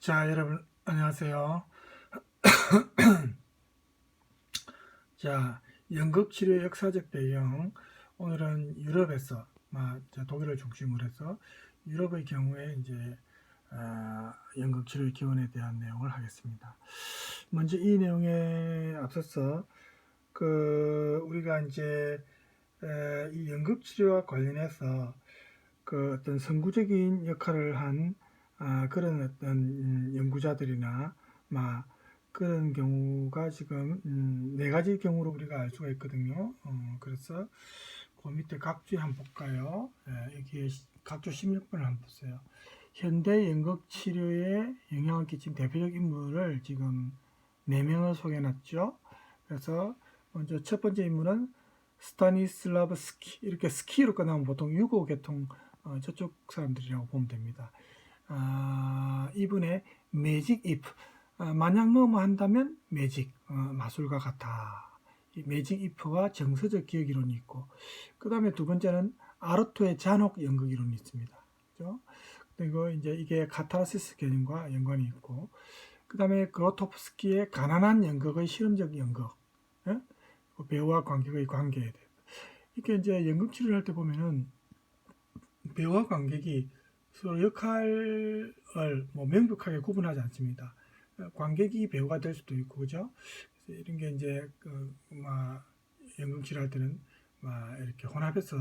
자, 여러분 안녕하세요. 자, 연극치료의 역사적 배경. 오늘은 유럽에서, 독일을 중심으로 해서 유럽의 경우에 이제 연극치료의 기원에 대한 내용을 하겠습니다. 먼저 이 내용에 앞서서 우리가 이제 이 연극치료와 관련해서 어떤 선구적인 역할을 한 그런 어떤 연구자들이나 그런 경우가 지금 네 가지 경우로 우리가 알 수가 있거든요. 그래서 그 밑에 각주에 한번 볼까요? 여기에 각주 16번을 한번 보세요. 현대 연극 치료에 영향을 끼친 대표적 인물을 지금 4명을 소개해놨죠. 그래서 먼저 첫 번째 인물은 스타니슬라브스키, 이렇게 스키로 끝나면 보통 유고 계통 저쪽 사람들이라고 보면 됩니다. 이분의 매직 이프, 만약 뭐뭐 한다면 매직, 마술과 같아. 이 매직 이프와 정서적 기억 이론이 있고, 그 다음에 두 번째는 아르토의 잔혹 연극 이론이 있습니다. 그죠? 그리고 이제 이게 카타르시스 개념과 연관이 있고, 그 다음에 그로토프스키의 가난한 연극의 실험적 연극, 예? 배우와 관객의 관계에 대해. 이렇게 이제 연극 치료를 할 때 보면은 배우와 관객이 서로 역할을 명백하게 구분하지 않습니다. 관객이 배우가 될 수도 있고, 그죠? 그래서 이런 게 이제 연극 치료할 때는 이렇게 혼합해서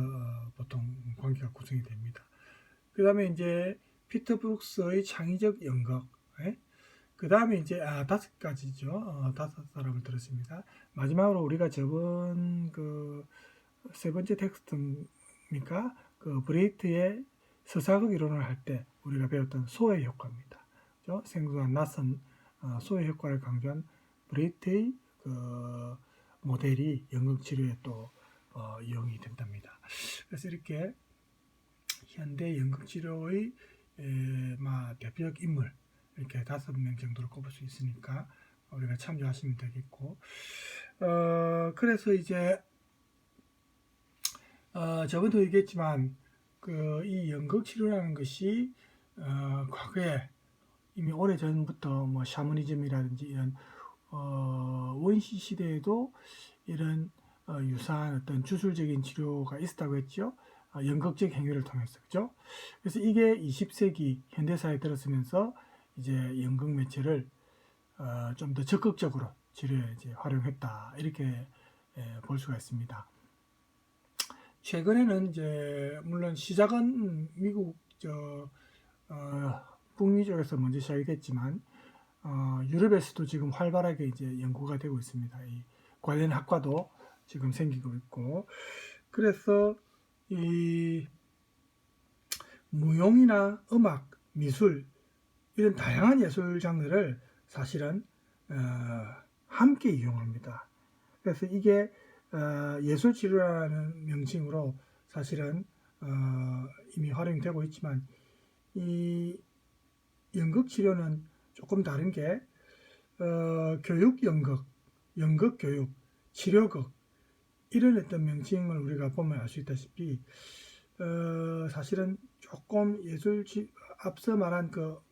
보통 관계가 구성이 됩니다. 그 다음에 이제 피터 브룩스의 창의적 연극, 그 다음에 이제 5가지죠. 5사람을 들었습니다. 마지막으로 우리가 저번 세 번째 텍스트입니까? 브레이트의 서사극 이론을 할 때 우리가 배웠던 소의 효과입니다. 그렇죠? 생소한 낯선 소의 효과를 강조한 브레이트의 모델이 연극 치료에 또 이용이 된답니다. 그래서 이렇게 현대 연극 치료의 대표적 인물 이렇게 5명 정도를 꼽을 수 있으니까 우리가 참조하시면 되겠고, 그래서 이제 저번에도 얘기했지만 이 연극 치료라는 것이 과거에 이미 오래 전부터 샤머니즘이라든지 이런 원시 시대에도 이런 유사한 어떤 주술적인 치료가 있었다고 했죠. 연극적 행위를 통해서, 그죠? 그래서 이게 20세기 현대사에 들어서면서 이제 연극 매체를 좀 더 적극적으로 치료에 이제 활용했다, 이렇게 볼 수가 있습니다. 최근에는 이제 물론 시작은 미국 북미 쪽에서 먼저 시작이 됐지만 유럽에서도 지금 활발하게 이제 연구가 되고 있습니다. 이 관련 학과도 지금 생기고 있고, 그래서 이 무용이나 음악, 미술 이런 다양한 예술 장르를 사실은 함께 이용합니다. 그래서 이게 예술 치료라는 명칭으로 사실은 이미 활용되고 있지만, 이 연극 치료는 조금 다른 게 교육 연극, 연극 교육, 치료극 이런 어떤 명칭을 우리가 보면 알 수 있다시피 사실은 조금 앞서 말한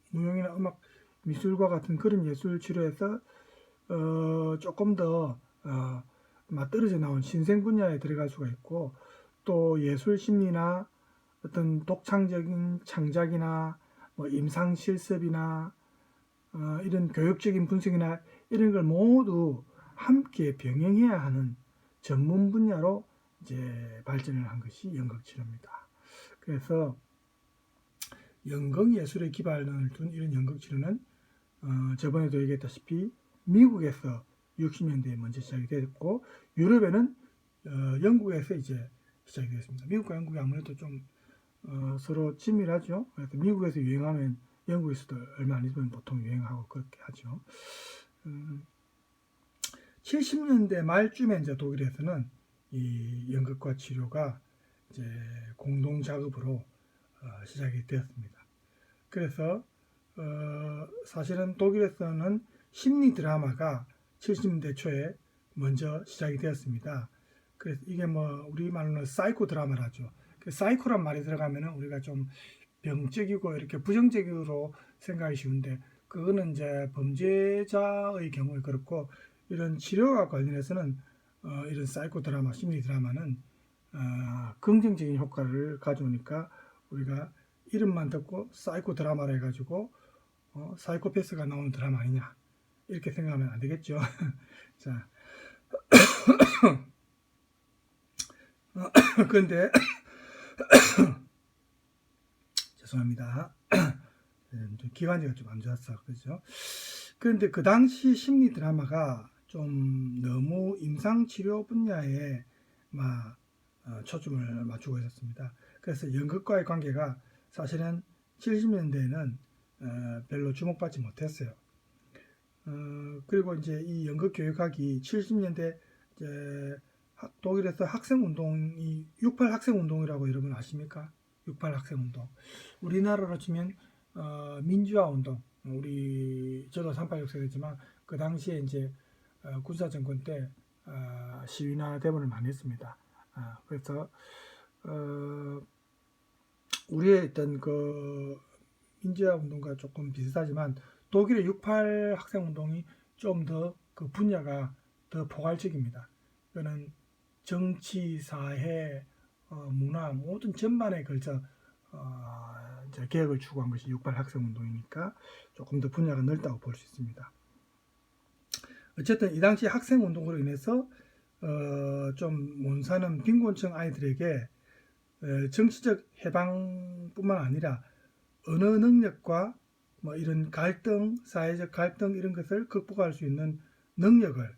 무용이나 음악, 미술과 같은 그런 예술 치료에서 조금 더 떨어져 나온 신생 분야에 들어갈 수가 있고, 또 예술 심리나 어떤 독창적인 창작이나 임상 실습이나 이런 교육적인 분석이나 이런 걸 모두 함께 병행해야 하는 전문 분야로 이제 발전을 한 것이 연극 치료입니다. 그래서 연극 예술의 기반을 둔 이런 연극 치료는 저번에도 얘기했다시피 미국에서 60년대에 먼저 시작이 됐고, 유럽에는 영국에서 이제 시작이 됐습니다. 미국과 영국이 아무래도 좀 서로 친밀하죠. 그래서 미국에서 유행하면 영국에서도 얼마 안 있으면 보통 유행하고 그렇게 하죠. 70년대 말쯤에 이제 독일에서는 이 연극과 치료가 이제 공동 작업으로 시작이 되었습니다. 그래서 사실은 독일에서는 심리 드라마가 70년대 초에 먼저 시작이 되었습니다. 그래서 이게 우리 말로는 사이코 드라마라죠. 사이코란 말이 들어가면은 우리가 좀 병적이고 이렇게 부정적으로 생각이 쉬운데, 그거는 이제 범죄자의 경우에 그렇고, 이런 치료와 관련해서는 이런 사이코 드라마, 심리 드라마는 긍정적인 효과를 가져오니까 우리가 이름만 듣고 사이코 드라마라 해가지고 사이코패스가 나오는 드라마 아니냐 이렇게 생각하면 안 되겠죠. 자, 그런데 죄송합니다. 기관지가 좀 안 좋았어, 그죠? 그런데 그 당시 심리 드라마가 좀 너무 임상치료 분야에 막 초점을 맞추고 있었습니다. 그래서 연극과의 관계가 사실은 70년대에는 별로 주목받지 못했어요. 그리고 이제 이 연극 교육학이 70년대 이제 독일에서 학생운동이 68 학생운동이라고 여러분 아십니까? 68 학생운동. 우리나라로 치면 민주화운동. 저도 386 세대지만 그 당시에 이제 군사정권 때 시위나 대본을 많이 했습니다. 그래서 우리의 어떤 그 민주화 운동과 조금 비슷하지만 독일의 68 학생 운동이 좀 더 그 분야가 더 포괄적입니다. 그는 정치, 사회, 문화 모든 전반에 걸쳐 이제 개혁을 추구한 것이 68 학생 운동이니까 조금 더 분야가 넓다고 볼 수 있습니다. 어쨌든 이 당시 학생 운동으로 인해서 좀 못 사는 빈곤층 아이들에게 정치적 해방뿐만 아니라 언어 능력과 뭐 이런 갈등, 사회적 갈등 이런 것을 극복할 수 있는 능력을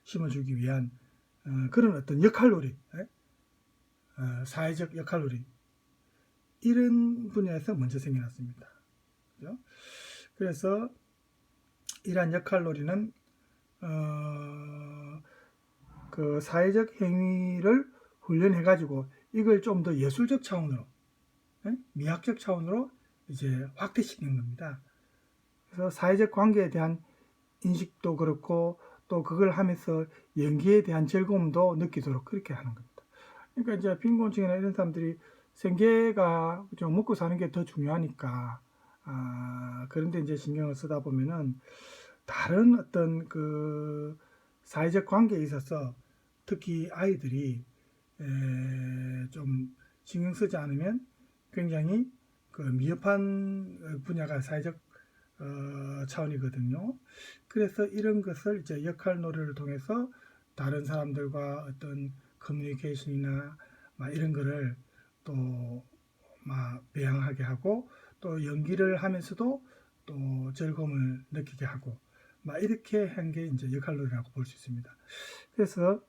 심어주기 위한 그런 어떤 역할놀이, 사회적 역할놀이 이런 분야에서 먼저 생겨났습니다. 그죠? 그래서 이러한 역할놀이는 그 사회적 행위를 훈련해가지고 이걸 좀 더 예술적 차원으로, 미학적 차원으로 이제 확대시키는 겁니다. 그래서 사회적 관계에 대한 인식도 그렇고 또 그걸 하면서 연기에 대한 즐거움도 느끼도록 그렇게 하는 겁니다. 그러니까 이제 빈곤층이나 이런 사람들이 생계가 좀 먹고 사는 게 더 중요하니까 그런데 이제 신경을 쓰다 보면은 다른 어떤 그 사회적 관계에 있어서 특히 아이들이 좀 신경 쓰지 않으면 굉장히 그 미흡한 분야가 사회적 차원이거든요. 그래서 이런 것을 이제 역할놀이를 통해서 다른 사람들과 어떤 커뮤니케이션이나 막 이런 거를 또 막 배양하게 하고 또 연기를 하면서도 또 즐거움을 느끼게 하고 막 이렇게 한 게 이제 역할놀이라고 볼 수 있습니다. 그래서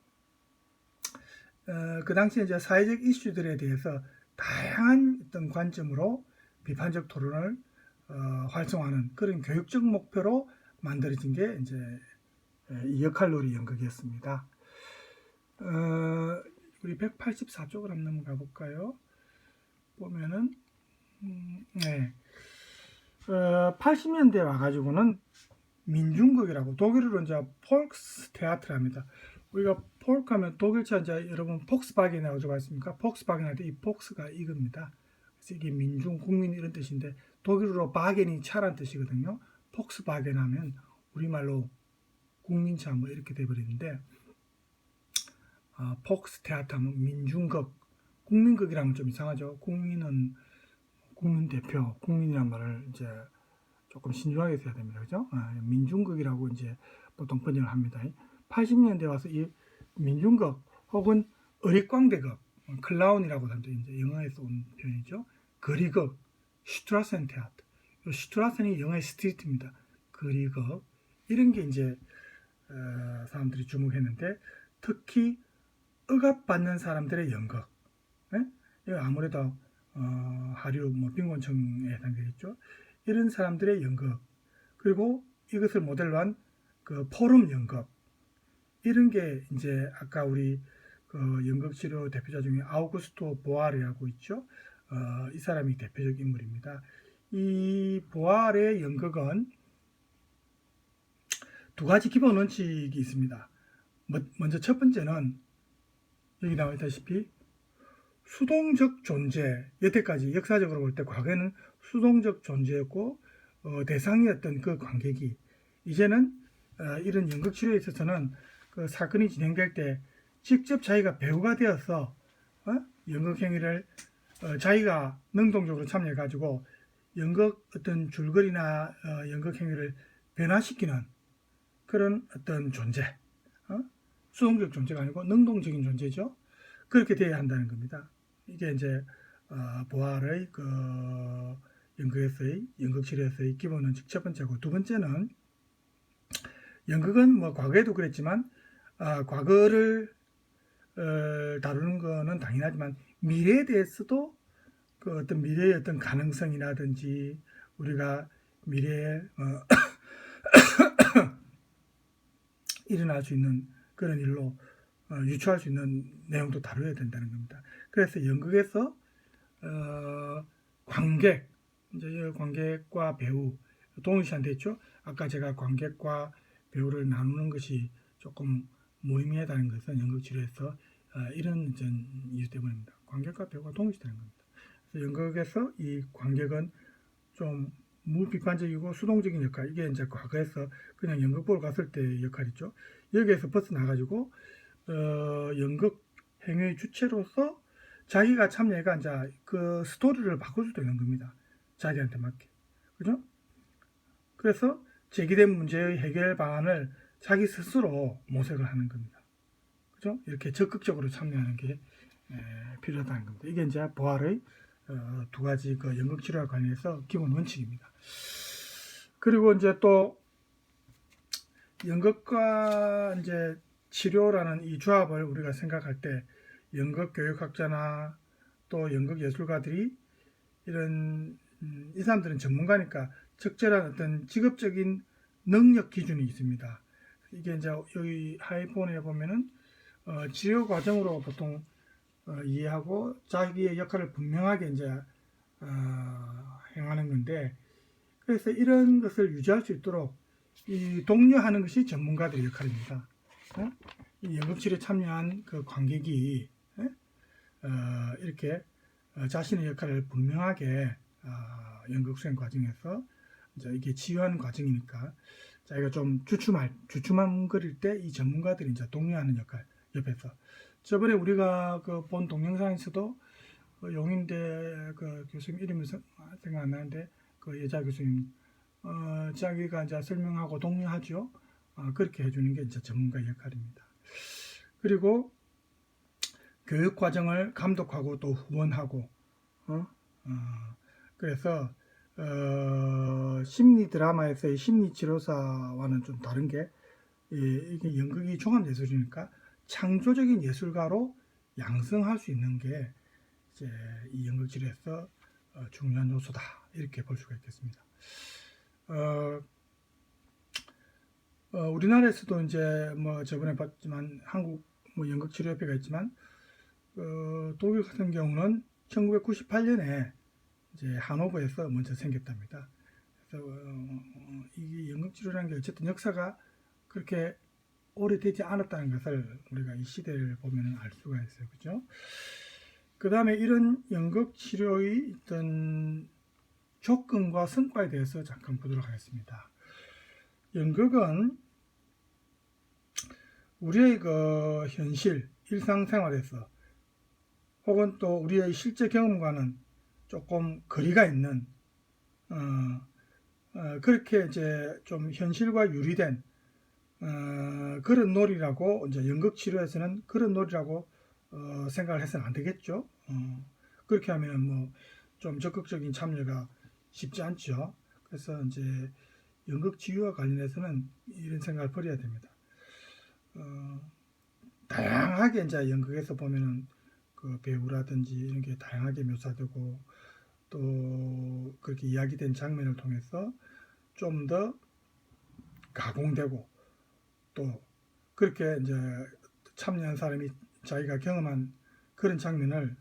그 당시에 이제 사회적 이슈들에 대해서 다양한 어떤 관점으로 비판적 토론을 활성화하는 그런 교육적 목표로 만들어진 게 이제 이 역할놀이 연극이었습니다. 우리 184쪽을 한번 넘어가 볼까요? 보면은 네. 80년대 와가지고는 민중극이라고 독일어로 이제 폴크스테아트랍니다. 우리가 폴크하면 독일차 이제 여러분 폭스바겐이라고 좋아했습니까? 폭스바겐 할 때 이 폭스가 이겁니다. 그래서 이게 민중, 국민 이런 뜻인데 독일어로 바겐이 차란 뜻이거든요. 폭스바겐 하면 우리말로 국민차 뭐 이렇게 돼버리는데 폭스테아트 하면 민중극, 국민극이라면 좀 이상하죠. 국민은 국민 대표, 국민이란 말을 이제 조금 신중하게 써야 됩니다. 그죠? 민중극이라고 이제 보통 번역을 합니다. 80년대 와서 이 민중극 혹은 어릿광대극, 클라운이라고 하는데 이제 영어에서 온 표현이죠. 거리극, 슈트라센테아트. 슈트라센이 영어의 스트리트입니다. 거리극. 이런 게 이제 사람들이 주목했는데 특히 억압받는 사람들의 연극. 아무래도 하류 빈곤층에 해당되겠죠. 이런 사람들의 연극 그리고 이것을 모델로 한 그 포럼 연극 이런 게 이제 아까 우리 그 연극 치료 대표자 중에 아우구스토 보아르라고 있죠. 이 사람이 대표적 인물입니다. 이 보아르의 연극은 두 가지 기본 원칙이 있습니다. 먼저 첫 번째는 여기 나와 있다시피 수동적 존재, 여태까지 역사적으로 볼 때 과거에는 수동적 존재였고 대상이었던 그 관객이 이제는 이런 연극 치료에 있어서는 그 사건이 진행될 때 직접 자기가 배우가 되어서 연극 행위를 자기가 능동적으로 참여해 가지고 연극 어떤 줄거리나 연극 행위를 변화시키는 그런 어떤 존재, 수동적 존재가 아니고 능동적인 존재죠. 그렇게 돼야 한다는 겁니다. 이게 이제 보아의 그 연극에서의 연극 치료에서의 기본 원칙 첫 번째고, 두 번째는 연극은 뭐 과거에도 그랬지만 과거를 다루는 거는 당연하지만 미래에 대해서도 그 어떤 미래의 어떤 가능성이라든지 우리가 미래에 일어날 수 있는 그런 일로 유추할 수 있는 내용도 다뤄야 된다는 겁니다. 그래서 연극에서 관객, 이제 관객과 배우 동일시한 됐죠. 아까 제가 관객과 배우를 나누는 것이 조금 무의미하다는 것은 연극 치료에서 이런 이유 때문입니다. 관객과 배우가 동일시되는 겁니다. 그래서 연극에서 이 관객은 좀 무비판적이고 수동적인 역할, 이게 이제 과거에서 그냥 연극 보러 갔을 때의 역할이죠. 여기에서 벗어나가지고 연극 행위의 주체로서 자기가 참여해가 이제 그 스토리를 바꿀 수도 있는 겁니다. 자기한테 맞게. 그죠? 그래서 제기된 문제의 해결 방안을 자기 스스로 모색을 하는 겁니다. 그죠? 이렇게 적극적으로 참여하는 게 필요하다는 겁니다. 이게 이제 보아의 두 가지 그 연극 치료와 관련해서 기본 원칙입니다. 그리고 이제 또 연극과 이제 치료라는 이 조합을 우리가 생각할 때 연극 교육학자나 또 연극 예술가들이 이런 이 사람들은 전문가니까 적절한 어떤 직업적인 능력 기준이 있습니다. 이게 이제 여기 하이폰에 보면은 치료 과정으로 보통 이해하고 자기의 역할을 분명하게 이제 행하는 건데, 그래서 이런 것을 유지할 수 있도록 이 독려하는 것이 전문가들의 역할입니다. 이 연극치료에 참여한 그 관객이 이렇게 자신의 역할을 분명하게 연극 수행 과정에서 이제 이게 치유하는 과정이니까 자기가 좀 주춤함거릴 때 이 전문가들이 이제 독려하는 역할 옆에서. 저번에 우리가 그 본 동영상에서도 그 용인대 그 교수님 이름이 생각 안 나는데 그 여자 교수님 자기가 이제 설명하고 독려하죠. 그렇게 해주는 게 이제 전문가의 역할입니다. 그리고 교육 과정을 감독하고 또 후원하고, 그래서 심리 드라마에서의 심리 치료사와는 좀 다른 게 이게 연극이 종합 예술이니까 창조적인 예술가로 양성할 수 있는 게 이제 이 연극 치료에서 중요한 요소다, 이렇게 볼 수가 있겠습니다. 우리나라에서도 이제 뭐 저번에 봤지만 한국 뭐 연극 치료협회가 있지만 독일 같은 경우는 1998년에 이제 하노버에서 먼저 생겼답니다. 그래서 이게 연극 치료라는 게 어쨌든 역사가 그렇게 오래되지 않았다는 것을 우리가 이 시대를 보면 알 수가 있어요. 그죠? 그 다음에 이런 연극 치료의 어떤 조건과 성과에 대해서 잠깐 보도록 하겠습니다. 연극은 우리의 그 현실, 일상생활에서 혹은 또 우리의 실제 경험과는 조금 거리가 있는 그렇게 이제 좀 현실과 유리된 그런 놀이라고, 이제 연극 치료에서는 그런 놀이라고 생각을 해서는 안 되겠죠. 그렇게 하면 뭐 좀 적극적인 참여가 쉽지 않죠. 그래서 이제 연극 치유와 관련해서는 이런 생각을 버려야 됩니다. 다양하게 이제 연극에서 보면은 그 배우라든지 이런 게 다양하게 묘사되고 또 그렇게 이야기된 장면을 통해서 좀 더 가공되고 또 그렇게 이제 참여한 사람이 자기가 경험한 그런 장면을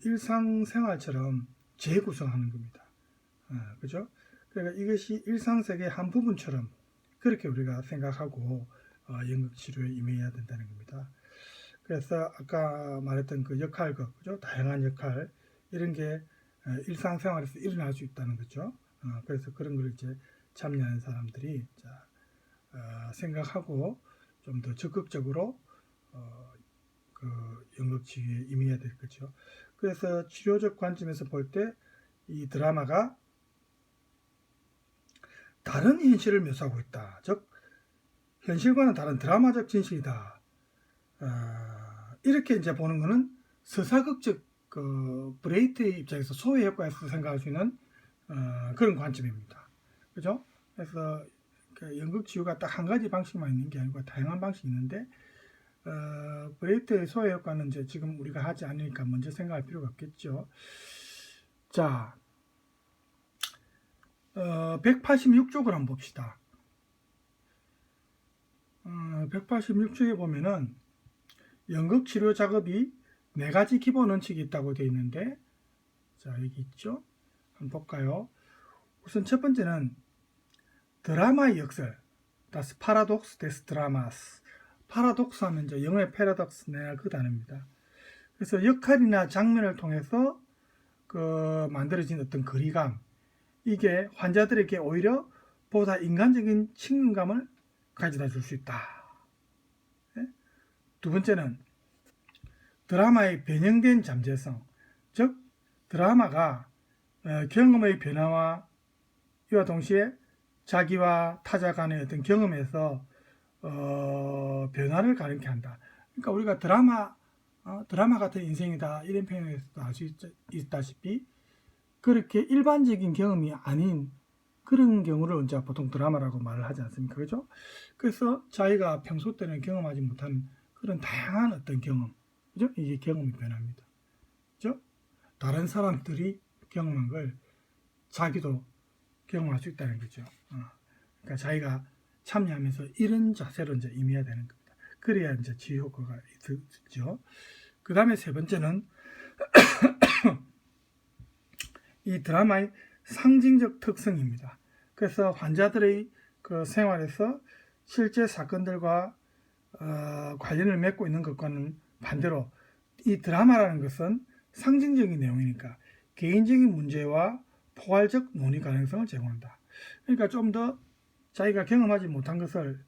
일상생활처럼 재구성하는 겁니다. 그죠? 그러니까 이것이 일상세계의 한 부분처럼 그렇게 우리가 생각하고 연극 치료에 임해야 된다는 겁니다. 그래서 아까 말했던 그 역할극, 그죠? 다양한 역할, 이런 게 일상생활에서 일어날 수 있다는 거죠. 그래서 그런 걸 이제 참여하는 사람들이 생각하고 좀 더 적극적으로 그 연극치유에 임해야 될 거죠. 그래서 치료적 관점에서 볼 때 이 드라마가 다른 현실을 묘사하고 있다. 즉 현실과는 다른 드라마적 진실이다. 이렇게 이제 보는 거는 서사극적 그 브레이트의 입장에서 소외 효과에서 생각할 수 있는 그런 관점입니다. 그죠? 그래서 그 연극 치유가 딱 한 가지 방식만 있는 게 아니고 다양한 방식이 있는데 브레이트의 소외 효과는 이제 지금 우리가 하지 않으니까 먼저 생각할 필요가 없겠죠. 자, 186쪽을 한번 봅시다. 186쪽에 보면은 연극 치료 작업이 4가지 기본 원칙이 있다고 되어 있는데, 자, 여기 있죠? 한번 볼까요? 우선 첫 번째는 드라마의 역설, das Paradox des Dramas. 파라독스 하면 이제 영어의 패러독스나 그 단어입니다. 그래서 역할이나 장면을 통해서 그 만들어진 어떤 거리감, 이게 환자들에게 오히려 보다 인간적인 친근감을 가져다 줄 수 있다. 두 번째는 드라마의 변형된 잠재성, 즉 드라마가 경험의 변화와 이와 동시에 자기와 타자 간의 어떤 경험에서 변화를 가르게 한다. 그러니까 우리가 드라마 같은 인생이다 이런 표현에서도 알 수 있다시피 그렇게 일반적인 경험이 아닌 그런 경우를 이제 보통 드라마라고 말을 하지 않습니까? 그죠? 그래서 자기가 평소 때는 경험하지 못한 그런 다양한 어떤 경험, 그죠? 이게 경험이 변합니다. 그죠? 다른 사람들이 경험한 걸 자기도 경험할 수 있다는 거죠. 그러니까 자기가 참여하면서 이런 자세로 이제 임해야 되는 겁니다. 그래야 이제 치유 효과가 있죠. 그 다음에 세 번째는 이 드라마의 상징적 특성입니다. 그래서 환자들의 그 생활에서 실제 사건들과 관련을 맺고 있는 것과는 반대로 이 드라마라는 것은 상징적인 내용이니까 개인적인 문제와 포괄적 논의 가능성을 제공한다. 그러니까 좀 더 자기가 경험하지 못한 것을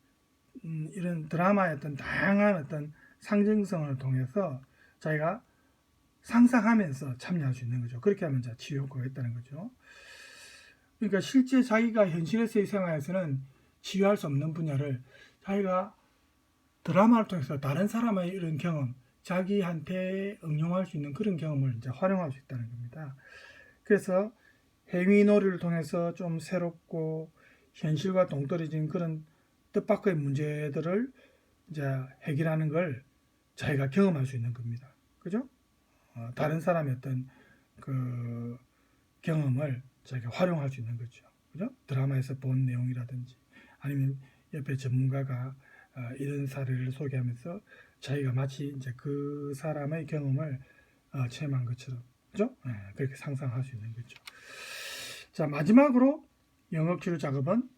이런 드라마의 어떤 다양한 어떤 상징성을 통해서 자기가 상상하면서 참여할 수 있는 거죠. 그렇게 하면 치유 효과가 있다는 거죠. 그러니까 실제 자기가 현실에서의 생활에서는 치유할 수 없는 분야를 자기가 드라마를 통해서 다른 사람의 이런 경험, 자기한테 응용할 수 있는 그런 경험을 이제 활용할 수 있다는 겁니다. 그래서 행위놀이를 통해서 좀 새롭고 현실과 동떨어진 그런 뜻밖의 문제들을 이제 해결하는 걸 자기가 경험할 수 있는 겁니다. 그죠? 다른 사람의 어떤 그 경험을 자기가 활용할 수 있는 거죠. 그죠? 드라마에서 본 내용이라든지 아니면 옆에 전문가가 이런 사례를 소개하면서 자기가 마치 이제 그 사람의 경험을 체험한 것처럼, 그죠? 그렇게 상상할 수 있는 거죠. 자, 마지막으로 영업치료 작업은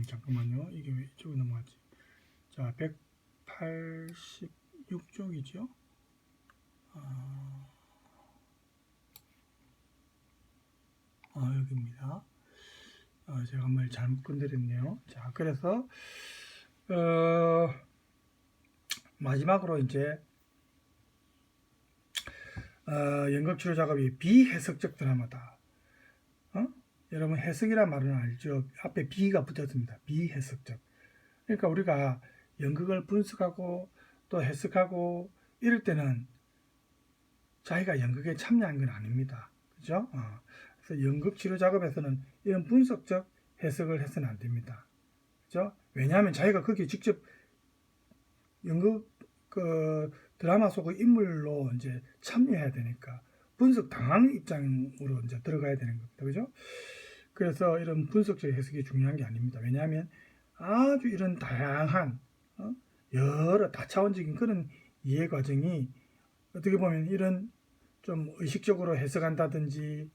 잠깐만요. 이게 왜 이쪽으로 넘어가지? 자, 186쪽이죠. 여기입니다. 제가 한번 잘못 건드렸네요. 자, 그래서 마지막으로 이제 연극치료 작업이 비해석적 드라마다. 여러분 해석이란 말은 알죠? 앞에 비가 붙었습니다. 비해석적. 그러니까 우리가 연극을 분석하고 또 해석하고 이럴 때는 자기가 연극에 참여한 건 아닙니다. 그죠? 그래서 연극 치료 작업에서는 이런 분석적 해석을 해서는 안 됩니다. 그죠? 왜냐하면 자기가 거기에 직접 연극 그 드라마 속의 인물로 이제 참여해야 되니까 분석 당하는 입장으로 이제 들어가야 되는 겁니다. 그죠? 그래서 이런 분석적 해석이 중요한 게 아닙니다. 왜냐하면 아주 이런 다양한 여러 다차원적인 그런 이해 과정이 어떻게 보면 이런 좀 의식적으로 해석한다든지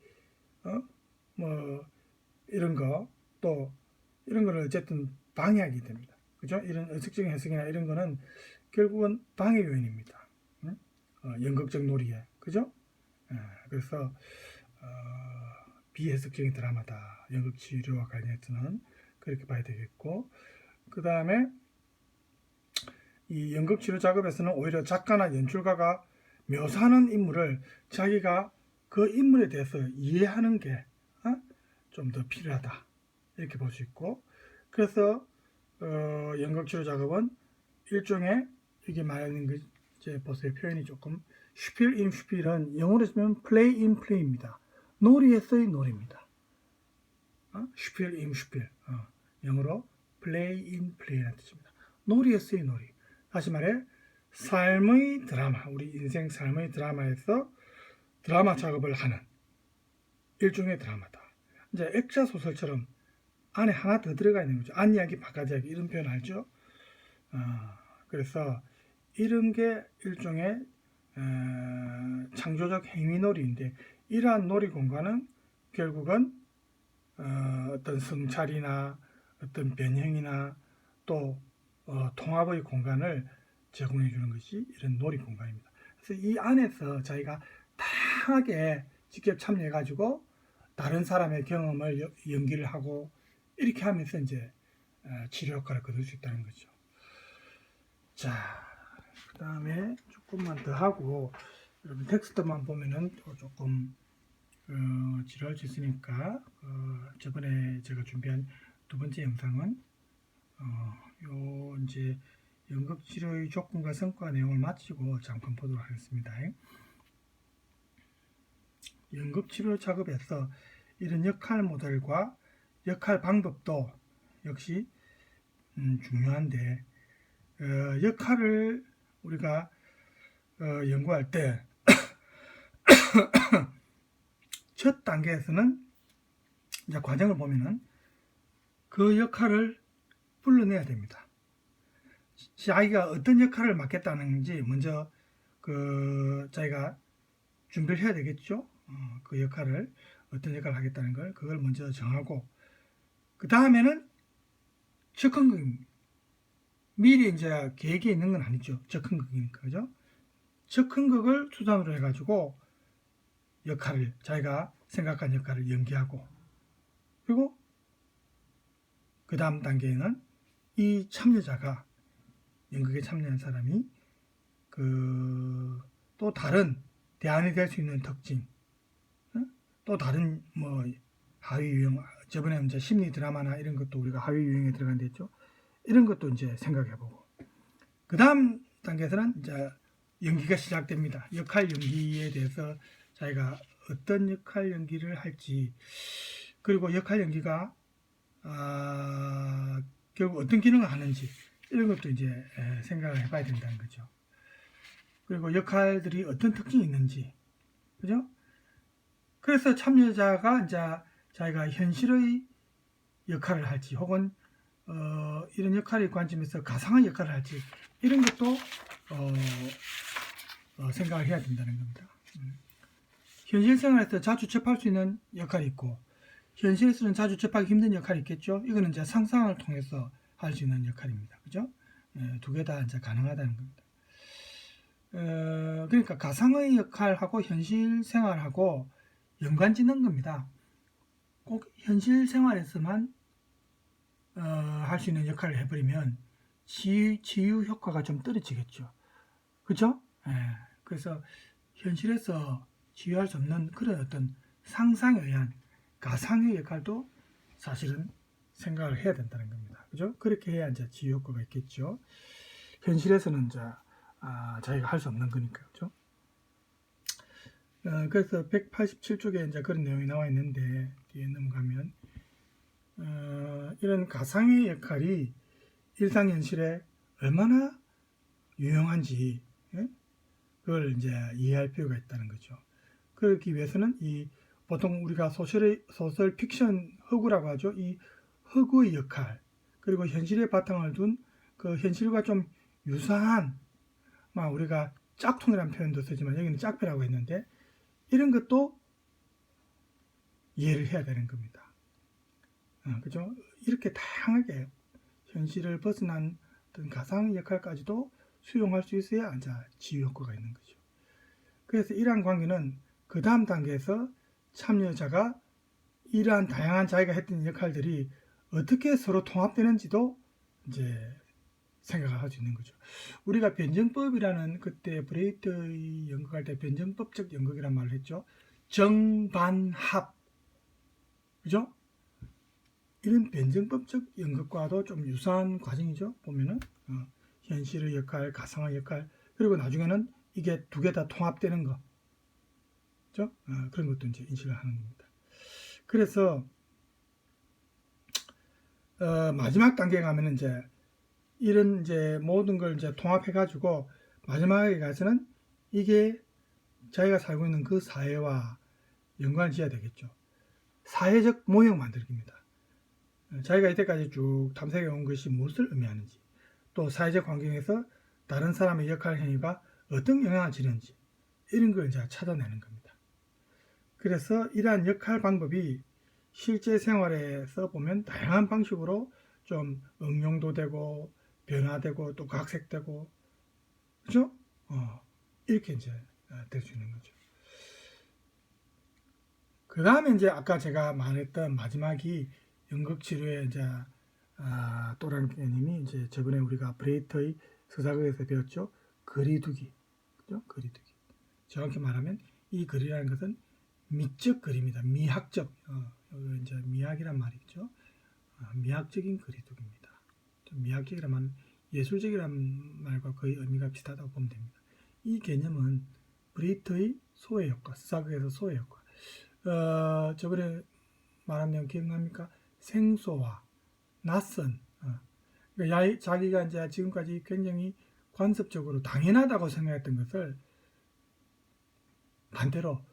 뭐 이런 거 또 이런 거를 어쨌든 방해하게 됩니다. 그죠? 이런 의식적인 해석이나 이런 거는 결국은 방해 요인입니다. 연극적 놀이에. 그죠? 그래서 비해석적인 드라마다. 연극 치료와 관련해서는 그렇게 봐야 되겠고, 그 다음에 이 연극 치료 작업에서는 오히려 작가나 연출가가 묘사하는 인물을 자기가 그 인물에 대해서 이해하는 게 좀 더 필요하다, 이렇게 볼 수 있고, 그래서 연극 치료 작업은 일종의, 이게 말하는 그 이제 보세요, 표현이 조금, 슈필 인 슈필은 영어로 쓰면 플레이 인 플레이입니다. 놀이에서의 놀이입니다. 슈필 인 슈필, 영어로 플레이 인 플레이라는 뜻입니다. 놀이에서의 놀이. 다시 말해 삶의 드라마, 우리 인생 삶의 드라마에서 드라마 작업을 하는 일종의 드라마다. 이제 액자 소설처럼 안에 하나 더 들어가 있는 거죠. 안 이야기 바깥 이야기, 이런 표현 알죠? 그래서 이런 게 일종의 창조적 행위놀이인데, 이러한 놀이 공간은 결국은 어떤 성찰이나 어떤 변형이나 또 통합의 공간을 제공해 주는 것이 이런 놀이 공간입니다. 그래서 이 안에서 자기가 다양하게 직접 참여해 가지고 다른 사람의 경험을 연기를 하고, 이렇게 하면서 이제 치료 효과를 거둘 수 있다는 거죠. 자, 그 다음에 조금만 더 하고, 여러분 텍스트만 보면은 조금 지루할 수 있으니까, 저번에 제가 준비한 두 번째 영상은 요 이제 연극 치료의 조건과 성과 내용을 마치고 잠깐 보도록 하겠습니다. 연극 치료 작업에서 이런 역할 모델과 역할 방법도 역시 중요한데, 역할을 우리가 연구할 때 첫 단계에서는 이제 과정을 보면은 그 역할을 불러내야 됩니다. 자기가 어떤 역할을 맡겠다는지 먼저 자기가 준비를 해야 되겠죠. 그 역할을, 어떤 역할을 하겠다는 걸, 그걸 먼저 정하고, 그 다음에는 적응극입니다. 미리 이제 계획에 있는 건 아니죠. 적응극이니까, 그죠? 적응극을 수단으로 해가지고 역할을, 자기가 생각한 역할을 연기하고, 그리고 그 다음 단계에는 이 참여자가, 연극에 참여한 사람이 또 다른 대안이 될 수 있는 특징, 또 다른 뭐 하위 유형, 저번에 이제 심리 드라마나 이런 것도 우리가 하위 유형에 들어간다 했죠. 이런 것도 이제 생각해보고, 그 다음 단계에서는 이제 연기가 시작됩니다. 역할 연기에 대해서 자기가 어떤 역할 연기를 할지, 그리고 역할 연기가 결국 어떤 기능을 하는지, 이런 것도 이제 생각을 해봐야 된다는 거죠. 그리고 역할들이 어떤 특징이 있는지, 그죠? 그래서 참여자가 이제 자기가 현실의 역할을 할지, 혹은 이런 역할의 관점에서 가상의 역할을 할지, 이런 것도 생각을 해야 된다는 겁니다. 현실 생활에서 자주 접할 수 있는 역할이 있고, 현실에서는 자주 접하기 힘든 역할이 있겠죠. 이거는 이제 상상을 통해서 할 수 있는 역할입니다. 그죠? 두 개 다 이제 가능하다는 겁니다. 그러니까 가상의 역할하고 현실 생활하고 연관짓는 겁니다. 꼭 현실 생활에서만 할 수 있는 역할을 해버리면 치유 효과가 좀 떨어지겠죠. 그죠? 그래서 현실에서 치유할 수 없는 그런 어떤 상상에 의한 가상의 역할도 사실은 생각을 해야 된다는 겁니다. 그죠? 그렇게 해야 이제 치유 효과가 있겠죠. 현실에서는 이제 자기가 할 수 없는 거니까, 그죠? 그래서 187쪽에 이제 그런 내용이 나와 있는데, 뒤에 넘어가면 이런 가상의 역할이 일상현실에 얼마나 유용한지, 그걸 이제 이해할 필요가 있다는 거죠. 그러기 위해서는 보통 우리가 소설 픽션 허구라고 하죠. 이 허구의 역할, 그리고 현실에 바탕을 둔 그 현실과 좀 유사한, 우리가 짝퉁이라는 표현도 쓰지만 여기는 짝패라고 했는데, 이런 것도 이해를 해야 되는 겁니다. 그죠? 이렇게 다양하게 현실을 벗어난 어떤 가상 역할까지도 수용할 수 있어야 이제 치유 효과가 있는 거죠. 그래서 이러한 관계는 그 다음 단계에서 참여자가 이러한 다양한 자기가 했던 역할들이 어떻게 서로 통합되는지도 이제 생각을 할 수 있는 거죠. 우리가 변증법이라는 그때 브레이트의 연극할 때 변증법적 연극이란 말을 했죠. 정반합, 그죠? 이런 변증법적 연극과도 좀 유사한 과정이죠. 보면은 현실의 역할, 가상의 역할, 그리고 나중에는 이게 두 개 다 통합되는 거, 그죠? 그런 것도 이제 인식을 하는 겁니다. 그래서 마지막 단계에 가면은 이제 이런 이제 모든 걸 이제 통합해 가지고 마지막에 가서는 이게 자기가 살고 있는 그 사회와 연관을 지어야 되겠죠. 사회적 모형 만들기입니다. 자기가 이때까지 쭉 탐색해 온 것이 무엇을 의미하는지, 또 사회적 환경에서 다른 사람의 역할 행위가 어떤 영향을 주는지, 이런 걸 이제 찾아내는 겁니다. 그래서 이러한 역할 방법이 실제 생활에서 보면 다양한 방식으로 좀 응용도 되고 변화되고 또 각색되고, 그죠? 이렇게 이제 될 수 있는 거죠. 그 다음에 이제 아까 제가 말했던 마지막이 연극치료의 이제 또랑님이 이제 저번에 우리가 브레이트의 서사극에서 배웠죠. 거리두기, 그죠? 거리두기. 정확히 말하면 이 거리라는 것은 미적 거리입니다. 미학적, 이제 미학이란 말이죠. 미학적인 거리두기입니다. 미학적이라면 예술적이란 말과 거의 의미가 비슷하다고 보면 됩니다. 이 개념은 브레이트의 소외 효과, 서사극에서 소외 효과. 저번에 말한 내용 기억납니까? 생소와 낯선. 그러니까 자기가 이제 지금까지 굉장히 관습적으로 당연하다고 생각했던 것을 반대로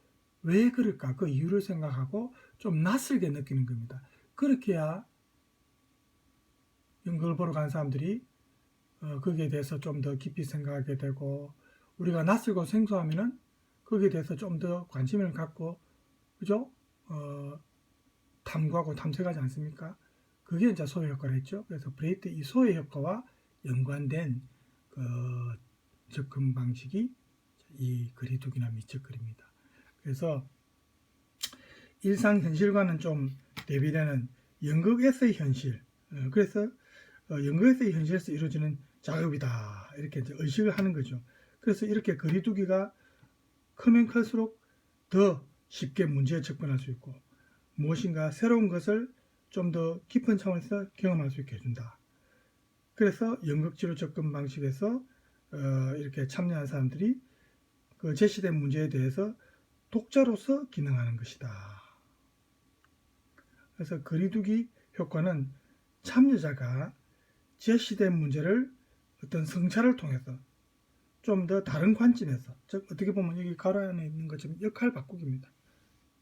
왜 그럴까? 그 이유를 생각하고 좀 낯설게 느끼는 겁니다. 그렇게 해야 연극을 보러 간 사람들이 거기에 대해서 좀 더 깊이 생각하게 되고, 우리가 낯설고 생소하면은 거기에 대해서 좀 더 관심을 갖고, 그죠? 탐구하고 탐색하지 않습니까? 그게 이제 소외 효과를 했죠. 그래서 브레이트 이 소외 효과와 연관된 그 접근 방식이 이 거리두기나 미적 거리입니다. 그래서 일상 현실과는 좀 대비되는 연극에서의 현실. 그래서 연극에서의 현실에서 이루어지는 작업이다, 이렇게 이제 의식을 하는 거죠. 그래서 이렇게 거리두기가 크면 클수록 더 쉽게 문제에 접근할 수 있고, 무엇인가 새로운 것을 좀 더 깊은 차원에서 경험할 수 있게 해준다. 그래서 연극치료 접근 방식에서 이렇게 참여한 사람들이 그 제시된 문제에 대해서 독자로서 기능하는 것이다. 그래서 거리두기 효과는 참여자가 제시된 문제를 어떤 성찰을 통해서 좀 더 다른 관점에서, 즉 어떻게 보면 여기 가로 안에 있는 것처럼 역할 바꾸기입니다.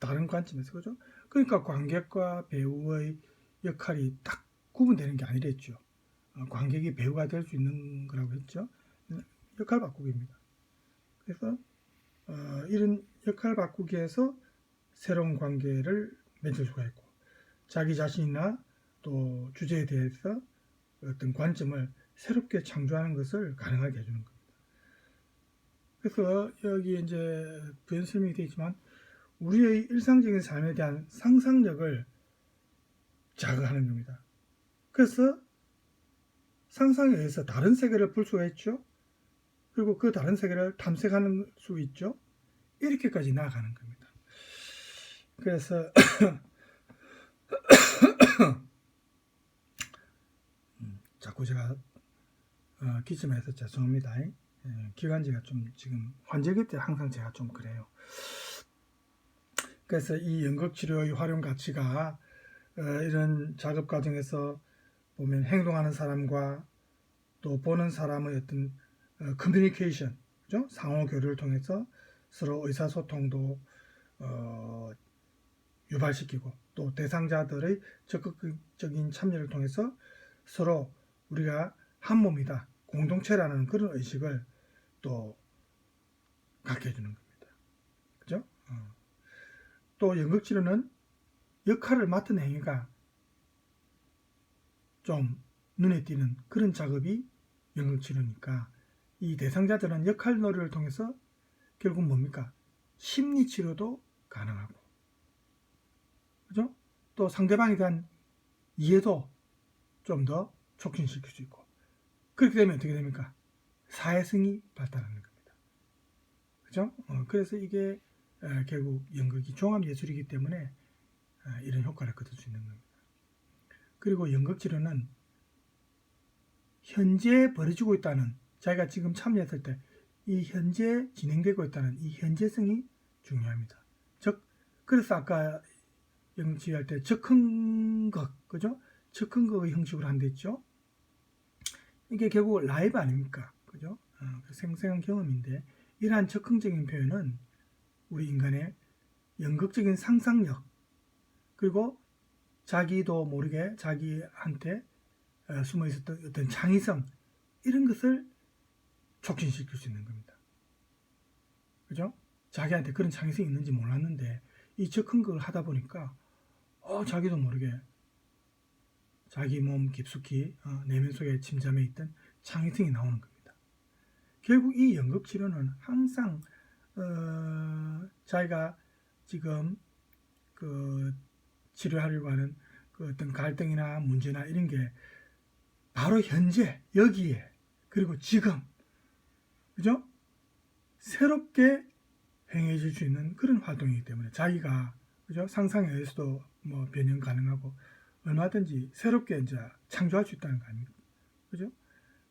다른 관점에서, 그죠? 그러니까 관객과 배우의 역할이 딱 구분되는 게 아니랬죠. 관객이 배우가 될 수 있는 거라고 했죠. 역할 바꾸기입니다. 그래서 이런 역할 바꾸기에서 새로운 관계를 맺을 수가 있고, 자기 자신이나 또 주제에 대해서 어떤 관점을 새롭게 창조하는 것을 가능하게 해주는 겁니다. 그래서 여기 이제 부연 설명이 되어 있지만, 우리의 일상적인 삶에 대한 상상력을 자극하는 겁니다. 그래서 상상에 의해서 다른 세계를 볼 수가 있죠. 그리고 그 다른 세계를 탐색하는 수 있죠. 이렇게까지 나아가는 겁니다. 그래서 자꾸 제가 기침해서 죄송합니다. 기관지가 좀 지금 환절기 때 항상 제가 좀 그래요. 그래서 이 연극치료의 활용 가치가 이런 작업 과정에서 보면 행동하는 사람과 또 보는 사람의 어떤 커뮤니케이션, 그죠? 상호 교류를 통해서 서로 의사소통도 유발시키고, 또 대상자들의 적극적인 참여를 통해서 서로 우리가 한 몸이다, 공동체라는 그런 의식을 또 갖게 해주는 겁니다. 그죠? 또 연극치료는 역할을 맡은 행위가 좀 눈에 띄는 그런 작업이 연극치료니까, 이 대상자들은 역할 놀이를 통해서 결국 뭡니까? 심리치료도 가능하고, 그죠? 또 상대방에 대한 이해도 좀 더 촉진시킬 수 있고, 그렇게 되면 어떻게 됩니까? 사회성이 발달하는 겁니다. 그죠? 그래서 이게 결국 연극이 종합예술이기 때문에 이런 효과를 거둘 수 있는 겁니다. 그리고 연극치료는 현재 벌어지고 있다는, 자기가 지금 참여했을 때 이 현재 진행되고 있다는 이 현재성이 중요합니다. 즉, 그래서 아까 연극치료할 때 즉흥극, 그죠? 즉흥극의 형식으로 한다 했죠. 이게 결국 라이브 아닙니까? 그죠? 생생한 경험인데, 이러한 즉흥적인 표현은 우리 인간의 연극적인 상상력, 그리고 자기도 모르게 자기한테 숨어 있었던 어떤 창의성, 이런 것을 촉진시킬 수 있는 겁니다. 그죠? 자기한테 그런 창의성이 있는지 몰랐는데 이 즉흥극을 하다 보니까 자기도 모르게 자기 몸 깊숙이 내면 속에 침잠해 있던 창의성이 나오는 겁니다. 결국 이 연극 치료는 항상 자기가 지금 그 치료하려고 하는 그 어떤 갈등이나 문제나 이런 게 바로 현재 여기에, 그리고 지금, 그죠? 새롭게 행해질 수 있는 그런 활동이기 때문에 자기가, 그죠? 상상에 의해서도 뭐 변형 가능하고 얼마든지 새롭게 이제 창조할 수 있다는 거 아닙니까? 그죠?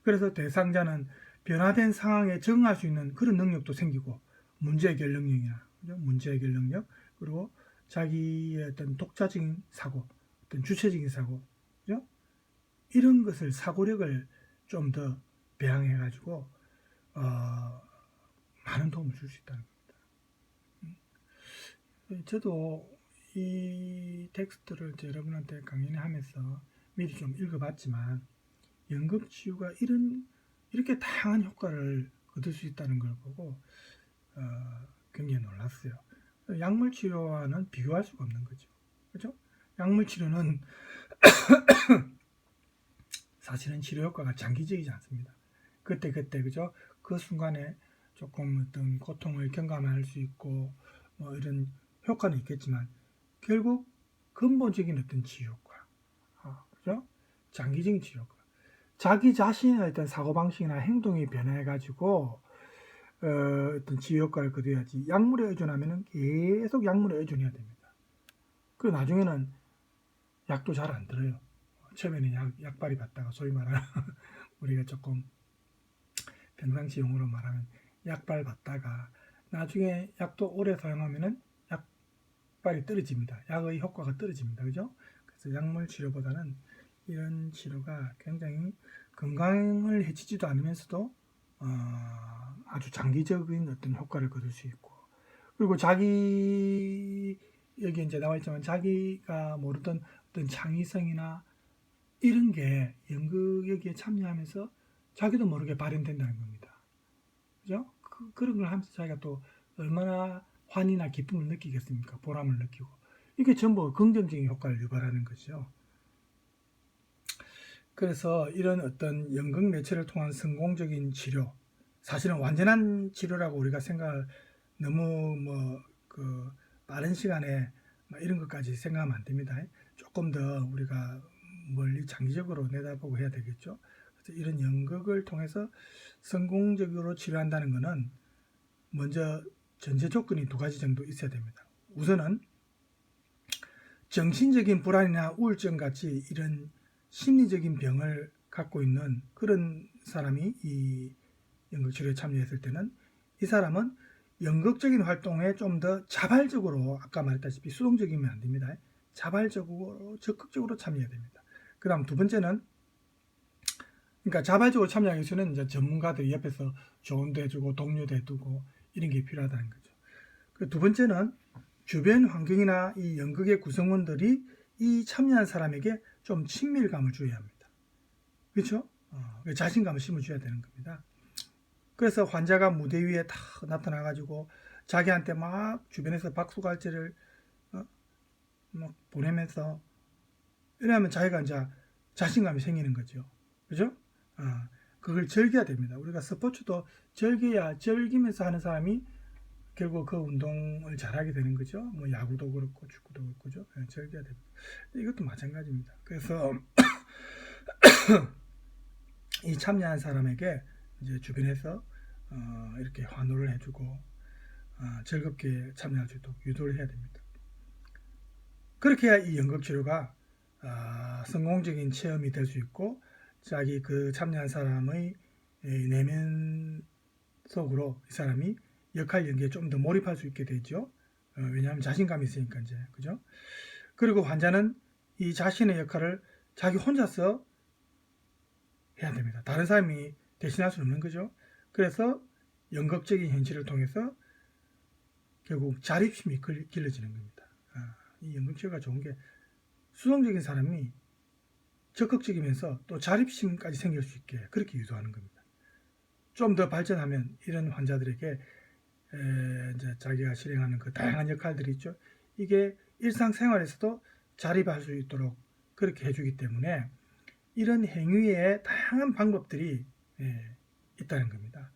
그래서 대상자는 변화된 상황에 적응할 수 있는 그런 능력도 생기고, 문제 해결 능력이나, 그죠? 문제 해결 능력, 그리고 자기의 어떤 독자적인 사고, 어떤 주체적인 사고, 그죠? 이런 것을, 사고력을 좀 더 배양해가지고 많은 도움을 줄 수 있다는 겁니다. 저도 이 텍스트를 여러분한테 강연하면서 미리 좀 읽어봤지만, 연극치유가 이렇게 다양한 효과를 거둘 수 있다는 걸 보고 굉장히 놀랐어요. 약물치료와는 비교할 수가 없는 거죠. 그죠? 약물치료는 사실은 치료 효과가 장기적이지 않습니다. 그때 그죠? 그 순간에 조금 어떤 고통을 경감할 수 있고 뭐 이런 효과는 있겠지만, 결국 근본적인 어떤 치유 효과, 그죠? 장기적인 치유 효과, 자기 자신의 어떤 사고방식이나 행동이 변해가지고 어떤 치유 효과를 거둬야지, 약물에 의존하면 계속 약물에 의존해야 됩니다. 그 나중에는 약도 잘 안 들어요. 처음에는 약발이 받다가, 소위 말하는 우리가 조금 평상시 용어로 말하면 약발 받다가, 나중에 약도 오래 사용하면은 약발이 떨어집니다. 약의 효과가 떨어집니다. 그죠? 그래서 약물 치료보다는 이런 치료가 굉장히 건강을 해치지도 않으면서도 아주 장기적인 어떤 효과를 거둘 수 있고, 그리고 여기 이제 나와 있지만 자기가 모르던 어떤 창의성이나 이런 게 연극 여기에 참여하면서 자기도 모르게 발현된다는 겁니다. 그죠? 그런 걸 하면서 자기가 또 얼마나 환희나 기쁨을 느끼겠습니까? 보람을 느끼고. 이게 전부 긍정적인 효과를 유발하는 것이죠. 그래서 이런 어떤 연극 매체를 통한 성공적인 치료, 사실은 완전한 치료라고 우리가 생각을, 너무 빠른 시간에 이런 것까지 생각하면 안 됩니다. 조금 더 우리가 멀리 장기적으로 내다보고 해야 되겠죠. 그래서 이런 연극을 통해서 성공적으로 치료한다는 것은 먼저 전제 조건이 2가지 정도 있어야 됩니다. 우선은 정신적인 불안이나 우울증 같이 이런 심리적인 병을 갖고 있는 그런 사람이 이 연극치료에 참여했을 때는, 이 사람은 연극적인 활동에 좀 더 자발적으로, 아까 말했다시피 수동적이면 안 됩니다. 자발적으로, 적극적으로 참여해야 됩니다. 그 다음 2번째는, 그러니까 자발적으로 참여하기 위해서는 이제 전문가들이 옆에서 조언도 해주고 독려도 해두고 이런 게 필요하다는 거죠. 그 2번째는 주변 환경이나 이 연극의 구성원들이 이 참여한 사람에게 좀 친밀감을 줘야 합니다. 그렇죠? 자신감을 심어줘야 되는 겁니다. 그래서 환자가 무대 위에 다 나타나가지고 자기한테 막 주변에서 박수갈채를 막 보내면서 이러면 자기가 이제 자신감이 생기는 거죠. 그죠? 그걸 즐겨야 됩니다. 우리가 스포츠도 즐기면서 하는 사람이 결국 그 운동을 잘하게 되는 거죠. 뭐 야구도 그렇고 축구도 그렇고죠. 즐겨야 됩니다. 이것도 마찬가지입니다. 그래서 이 참여한 사람에게 이제 주변에서 이렇게 환호를 해주고 즐겁게 참여할 수 있도록 유도를 해야 됩니다. 그렇게 해야 이 연극치료가 성공적인 체험이 될 수 있고 자기 그 참여한 사람의 내면 속으로 이 사람이 역할 연기에 좀 더 몰입할 수 있게 되죠. 왜냐하면 자신감이 있으니까 이제 그죠. 그리고 환자는 이 자신의 역할을 자기 혼자서 해야 됩니다. 다른 사람이 대신할 수 없는 거죠. 그래서 연극적인 현실을 통해서 결국 자립심이 길러지는 겁니다. 이 연극치료가 좋은 게 수동적인 사람이 적극적이면서 또 자립심까지 생길 수 있게 그렇게 유도하는 겁니다. 좀 더 발전하면 이런 환자들에게 이제 자기가 실행하는 그 다양한 역할들이 있죠. 이게 일상생활에서도 자립할 수 있도록 그렇게 해주기 때문에 이런 행위의 다양한 방법들이 있다는 겁니다.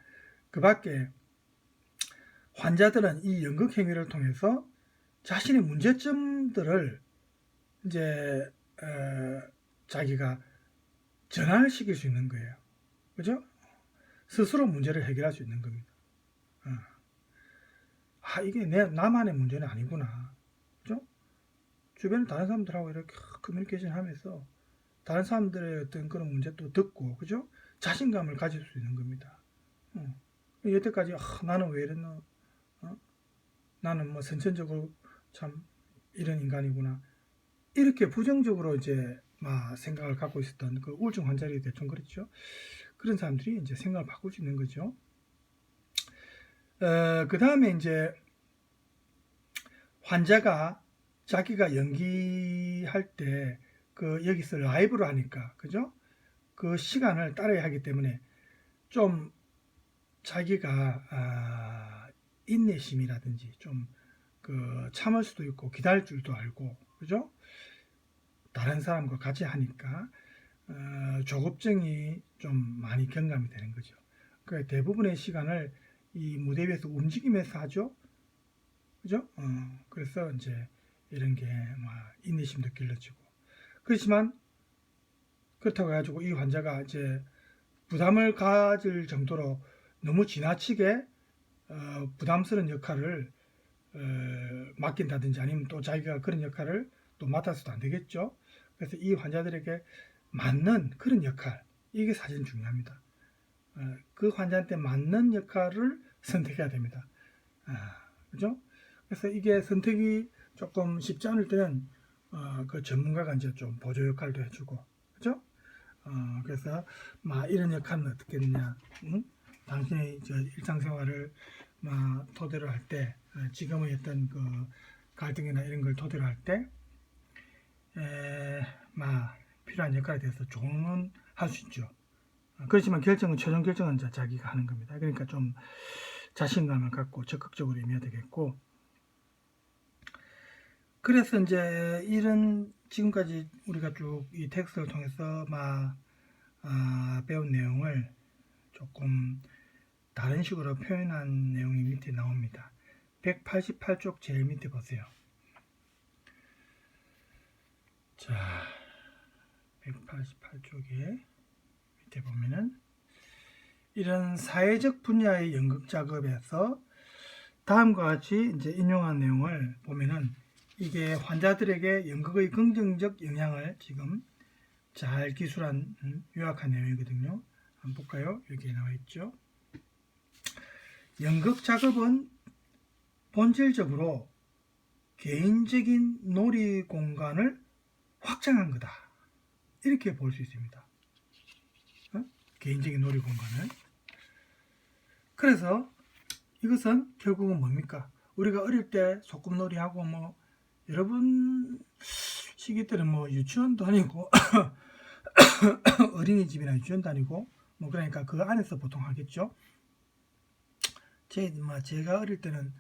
그 밖에 환자들은 이 연극 행위를 통해서 자신의 문제점들을 이제 자기가 전환을 시킬 수 있는 거예요. 그죠? 스스로 문제를 해결할 수 있는 겁니다. 이게 나만의 문제는 아니구나. 그죠? 주변 다른 사람들하고 이렇게 커뮤니케이션 하면서 다른 사람들의 어떤 그런 문제도 듣고, 그죠? 자신감을 가질 수 있는 겁니다. 여태까지, 나는 왜 이랬나? 나는 뭐 선천적으로 참 이런 인간이구나. 이렇게 부정적으로 이제 막 생각을 갖고 있었던 그 우울증 환자들이 대충 그렇죠. 그런 사람들이 이제 생각을 바꿀 수 있는 거죠. 그 다음에 이제 환자가 자기가 연기할 때 그 여기서 라이브로 하니까 그죠? 그 시간을 따라야 하기 때문에 좀 자기가 인내심이라든지 좀 그 참을 수도 있고 기다릴 줄도 알고 그죠? 다른 사람과 같이 하니까 조급증이 좀 많이 경감이 되는 거죠. 그러니까 대부분의 시간을 이 무대 위에서 움직이면서 하죠. 그죠? 그래서 이제 이런 게 막 인내심도 길러지고 그렇지만 그렇다고 해가지고 이 환자가 이제 부담을 가질 정도로 너무 지나치게 부담스러운 역할을 맡긴다든지 아니면 또 자기가 그런 역할을 또 맡아서도 안 되겠죠. 그래서 이 환자들에게 맞는 그런 역할 이게 사실 중요합니다. 그 환자한테 맞는 역할을 선택해야 됩니다. 그죠? 그래서 이게 선택이 조금 쉽지 않을 때는 그 전문가가 이제 좀 보조 역할도 해주고, 그죠? 그래서 막 이런 역할은 어떻게 했느냐, 당신의 저 일상생활을 막 토대로 할 때, 지금의 어떤 그 갈등이나 이런 걸 토대로 할 때, 막 필요한 역할에 대해서 조언할 수 있죠. 그렇지만 최종 결정은 자기가 하는 겁니다. 그러니까 좀 자신감을 갖고 적극적으로 임해야 되겠고, 그래서 이제 이런 지금까지 우리가 쭉 이 텍스트를 통해서 막 배운 내용을 조금 다른 식으로 표현한 내용이 밑에 나옵니다. 188쪽 제일 밑에 보세요. 자, 188쪽에 밑에 보면은 이런 사회적 분야의 연극 작업에서 다음과 같이 이제 인용한 내용을 보면은 이게 환자들에게 연극의 긍정적 영향을 지금 잘 기술한 요약한 내용이거든요. 한번 볼까요? 여기에 나와 있죠. 연극 작업은 본질적으로 개인적인 놀이 공간을 확장한 거다. 이렇게 볼 수 있습니다. 개인적인 놀이 공간을. 그래서 이것은 결국은 뭡니까? 우리가 어릴 때 소꿉놀이하고 뭐 여러분 시기 때는 뭐 유치원도 아니고 어린이집이나 유치원 다니고 뭐 그러니까 그 안에서 보통 하겠죠. 제가 어릴 때는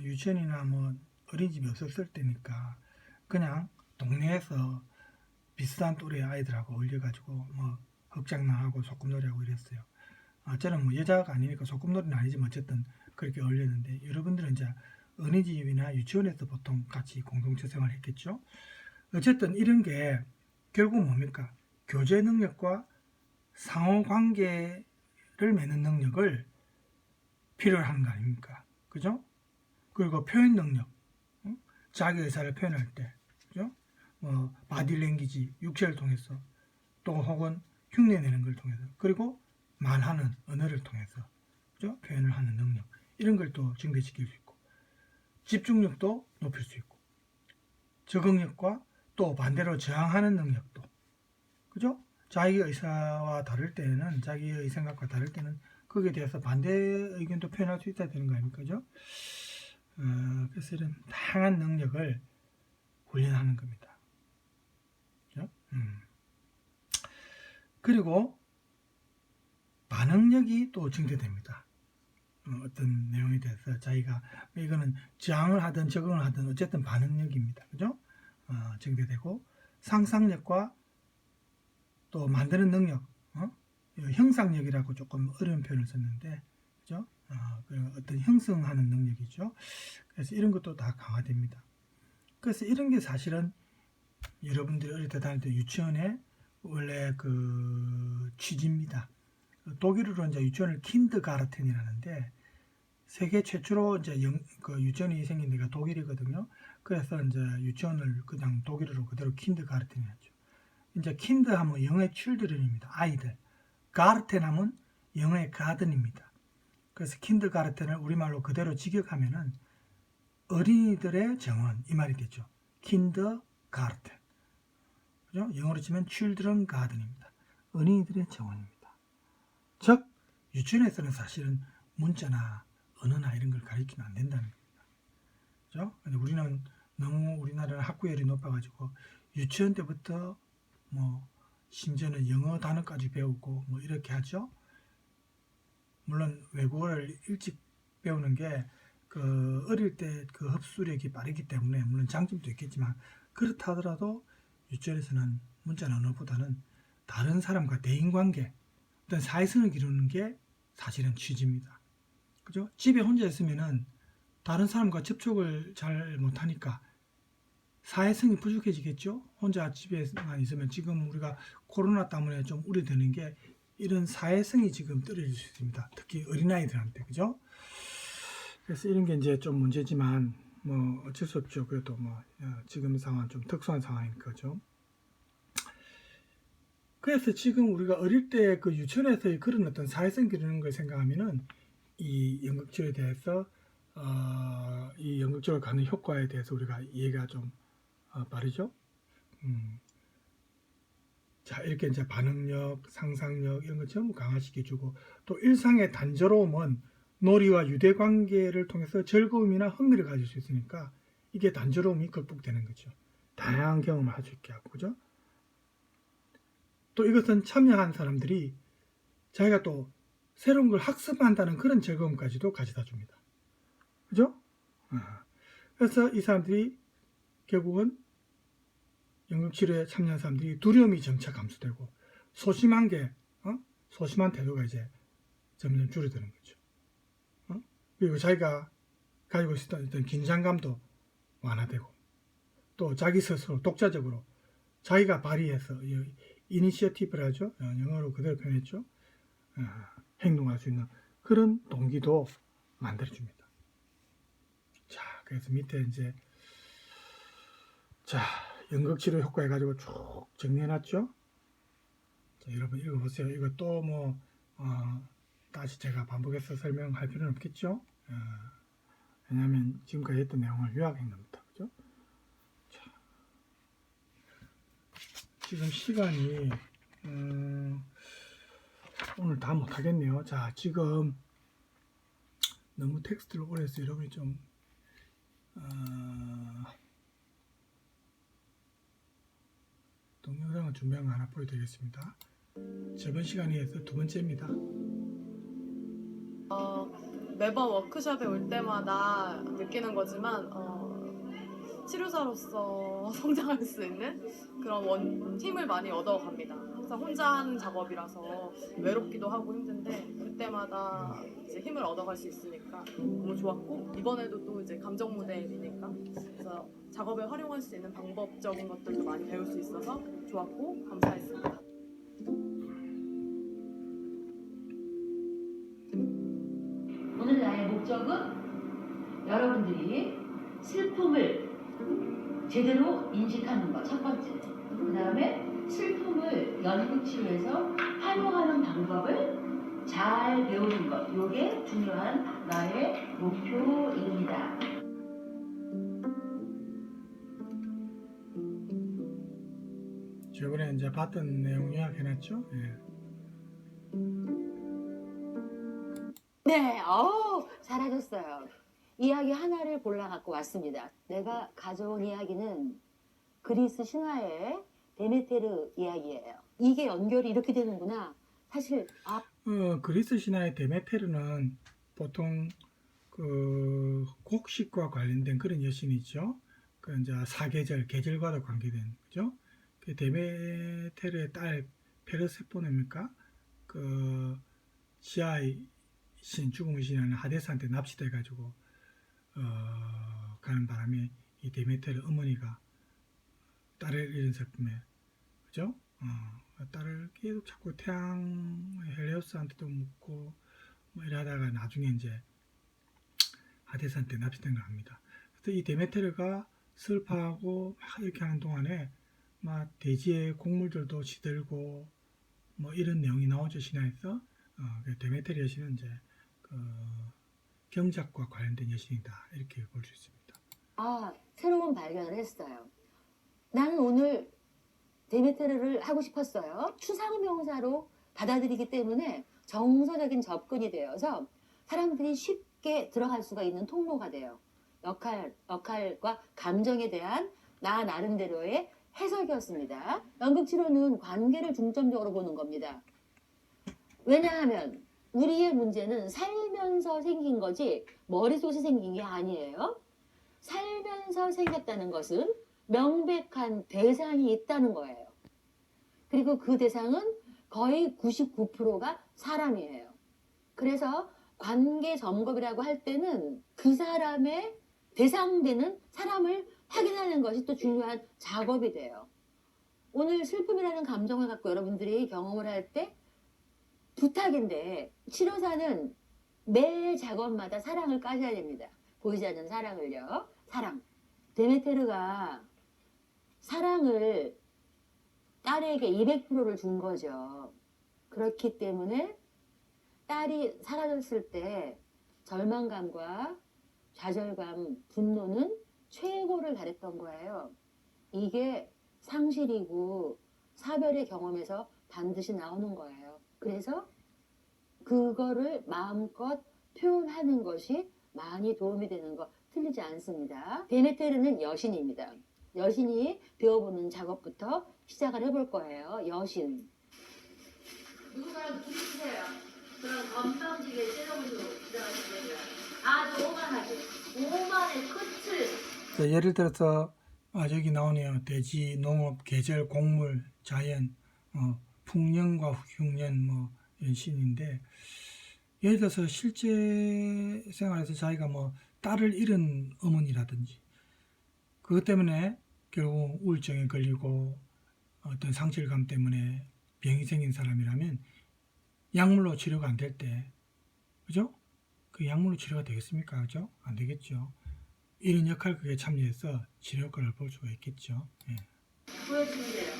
유치원이나 뭐 어린이집이 없었을 때니까 그냥 동네에서 비슷한 또래 아이들하고 어울려가지고 뭐 흑장난하고 소꿉놀이하고 이랬어요. 저는 뭐 여자가 아니니까 소꿉놀이는 아니지만 어쨌든 그렇게 어울렸는데 여러분들은 이제 어린이집이나 유치원에서 보통 같이 공동체 생활을 했겠죠. 어쨌든 이런 게 결국 뭡니까? 교제 능력과 상호 관계를 맺는 능력을 필요로 하는 거 아닙니까? 그죠? 그리고 표현 능력, 자기 의사를 표현할 때, 그죠? 뭐 바디랭귀지, 육체를 통해서, 또 혹은 흉내내는 걸 통해서, 그리고 말하는 언어를 통해서, 그죠? 표현을 하는 능력, 이런 걸 또 증대시킬 수 있고, 집중력도 높일 수 있고, 적응력과 또 반대로 저항하는 능력도, 그죠? 자기 의사와 다를 때는, 자기의 생각과 다를 때는 거기에 대해서 반대 의견도 표현할 수 있어야 되는 거 아닙니까? 그죠? 그래서 이런 다양한 능력을 훈련하는 겁니다. 그죠? 그리고 반응력이 또 증대됩니다. 어떤 내용에 대해서 자기가 이거는 저항을 하든 적응을 하든 어쨌든 반응력입니다. 그죠? 증대되고 상상력과 또 만드는 능력, 형상력이라고 조금 어려운 표현을 썼는데, 그죠? 어떤 형성하는 능력이죠. 그래서 이런 것도 다 강화됩니다. 그래서 이런 게 사실은 여러분들이 어릴 때 다닐 때 유치원에 원래 그 취지입니다. 독일어로 이제 유치원을 킨드가르텐이라는데 세계 최초로 이제 그 유치원이 생긴 데가 독일이거든요. 그래서 이제 유치원을 그냥 독일어로 그대로 킨드가르텐이었죠. 이제 킨드 하면 영어의 칠드런입니다. 아이들. 가르텐 하면 영어의 가든입니다. 그래서 킨드가르텐을 우리말로 그대로 직역하면은 어린이들의 정원 이 말이 되죠. 킨드가르텐. 그죠? 영어로 치면 children garden입니다. 어린이들의 정원입니다. 즉 유치원에서는 사실은 문자나 언어나 이런 걸 가르치면 안 된다는 겁니다. 그죠? 근데 우리는 너무 우리나라는 학구열이 높아가지고 유치원 때부터 뭐 심지어는 영어 단어까지 배우고 뭐 이렇게 하죠. 물론 외국어를 일찍 배우는 게 그 어릴 때 그 흡수력이 빠르기 때문에 물론 장점도 있겠지만 그렇다 하더라도 유치원에서는 문자나 언어보다는 다른 사람과 대인관계, 어떤 사회성을 기르는 게 사실은 취지입니다. 그죠? 집에 혼자 있으면은 다른 사람과 접촉을 잘 못하니까 사회성이 부족해지겠죠? 혼자 집에만 있으면 지금 우리가 코로나 때문에 좀 우려되는 게 이런 사회성이 지금 떨어질 수 있습니다. 특히 어린아이들한테, 그죠? 그래서 이런 게 이제 좀 문제지만 뭐 어쩔 수 없죠. 그래도 뭐 지금 상황은 좀 특수한 상황인 거죠. 그래서 지금 우리가 어릴 때 그 유치원에서의 그런 어떤 사회성 기르는 걸 생각하면은 이 연극치료에 대해서 이 연극치료가 갖는 효과에 대해서 우리가 이해가 좀 빠르죠. 자, 이렇게 이제 반응력, 상상력 이런 걸 전부 강화시켜주고 또 일상의 단조로움은 놀이와 유대 관계를 통해서 즐거움이나 흥미를 가질 수 있으니까 이게 단조로움이 극복되는 거죠. 다양한 경험을 할 수 있게 하고, 그죠? 또 이것은 참여한 사람들이 자기가 또 새로운 걸 학습한다는 그런 즐거움까지도 가져다 줍니다. 그죠? 그래서 이 사람들이 결국은 연극치료에 참여한 사람들이 두려움이 점차 감소되고 소심한 게 소심한 태도가 이제 점점 줄어드는 거죠. 그리고 자기가 가지고 있었던 어떤 긴장감도 완화되고 또 자기 스스로 독자적으로 자기가 발휘해서 이니시어티브를 하죠. 영어로 그대로 표현했죠. 행동할 수 있는 그런 동기도 만들어줍니다. 자, 그래서 밑에 이제 자 연극치료 효과 해가지고 쭉 정리해놨죠. 자, 여러분 읽어보세요. 이거 또 뭐 다시 제가 반복해서 설명할 필요는 없겠죠. 왜냐하면 지금까지 했던 내용을 요약한 겁니다. 그죠? 자, 지금 시간이 오늘 다 못하겠네요. 자, 지금 너무 텍스트를 오래 해서 여러분이 좀 동영상을 준비한 거 하나 보여드리겠습니다. 저번 시간에 해서 두 번째입니다. 매번 워크숍에 올 때마다 느끼는 거지만 치료사로서 성장할 수 있는 그런 힘을 많이 얻어갑니다. 항상 혼자 하는 작업이라서 외롭기도 하고 힘든데 그때마다 이제 힘을 얻어갈 수 있으니까 너무 좋았고, 이번에도 또 이제 감정 모델이니까 그래서 작업에 활용할 수 있는 방법적인 것들도 많이 배울 수 있어서 좋았고 감사했습니다. 오늘 나의 목적은 여러분들이 슬픔을 제대로 인식하는 것, 첫 번째. 그 다음에 슬픔을 연극치료에서 활용하는 방법을 잘 배우는 것. 이게 중요한 나의 목표입니다. 저번에 이제 봤던 내용 요약해놨죠? 예. 네, 잘하셨어요. 이야기 하나를 골라갖고 왔습니다. 내가 가져온 이야기는 그리스 신화의 데메테르 이야기예요. 이게 연결이 이렇게 되는구나. 사실 그리스 신화의 데메테르는 보통 그 곡식과 관련된 그런 여신이죠. 그 이제 사계절, 계절과도 관계된 그죠? 그 데메테르의 딸 페르세포네입니까? 그 지하의 신, 죽음의 신하는 하데스한테 납치돼 가지고 가는 바람에 이 데메테르 어머니가 딸을 잃은 슬픔에 그죠? 딸을 계속 자꾸 태양 헬레우스한테도 묻고 뭐 이러다가 나중에 이제 하데스한테 납치된 걸 합니다. 그래서 이 데메테르가 슬퍼하고 막 이렇게 하는 동안에 막 대지의 곡물들도 시들고 뭐 이런 내용이 나오죠, 신화에서. 데메테르 여신은 이제 그 경작과 관련된 여신이다 이렇게 볼 수 있습니다. 새로운 발견을 했어요. 나는 오늘 데메테르를 하고 싶었어요. 추상명사로 받아들이기 때문에 정서적인 접근이 되어서 사람들이 쉽게 들어갈 수가 있는 통로가 돼요. 역할과 감정에 대한 나 나름대로의 해석이었습니다. 연극치료는 관계를 중점적으로 보는 겁니다. 왜냐하면 우리의 문제는 살면서 생긴 거지 머릿속에 생긴 게 아니에요. 살면서 생겼다는 것은 명백한 대상이 있다는 거예요. 그리고 그 대상은 거의 99%가 사람이에요. 그래서 관계 점검이라고 할 때는 그 사람의 대상되는 사람을 확인하는 것이 또 중요한 작업이 돼요. 오늘 슬픔이라는 감정을 갖고 여러분들이 경험을 할 때 부탁인데, 치료사는 매 작업마다 사랑을 까셔야 됩니다. 보이지 않는 사랑을요. 사랑. 데메테르가 사랑을 딸에게 200%를 준 거죠. 그렇기 때문에 딸이 사라졌을 때 절망감과 좌절감, 분노는 최고를 달했던 거예요. 이게 상실이고 사별의 경험에서 반드시 나오는 거예요. 그래서 그거를 마음껏 표현하는 것이 많이 도움이 되는 거 틀리지 않습니다. 데메테르는 여신입니다. 여신이 배워보는 작업부터 시작을 해볼 거예요. 여신. 누군가랑 부딪히세요. 그럼 건방지게 찔러보시고 시작하시면 됩니다. 아주 오만하게. 오만의 끝을. 예를 들어서 여기 나오네요. 돼지, 농업, 계절, 곡물, 자연, 풍년과 흉년 뭐 이런 신인데, 예를 들어서 실제 생활에서 자기가 뭐 딸을 잃은 어머니라든지 그것 때문에 결국 우울증에 걸리고 어떤 상실감 때문에 병이 생긴 사람이라면 약물로 치료가 안 될 때, 그죠? 그 약물로 치료가 되겠습니까? 그죠? 안 되겠죠. 이런 역할극에 참여해서 치료 효과를 볼 수가 있겠죠. 예. 보여주면 돼요.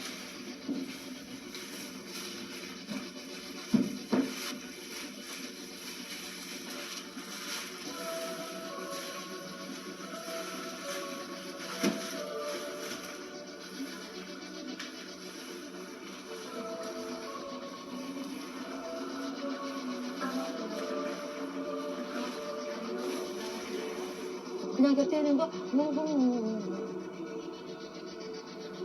그냥 곁에 있는 거,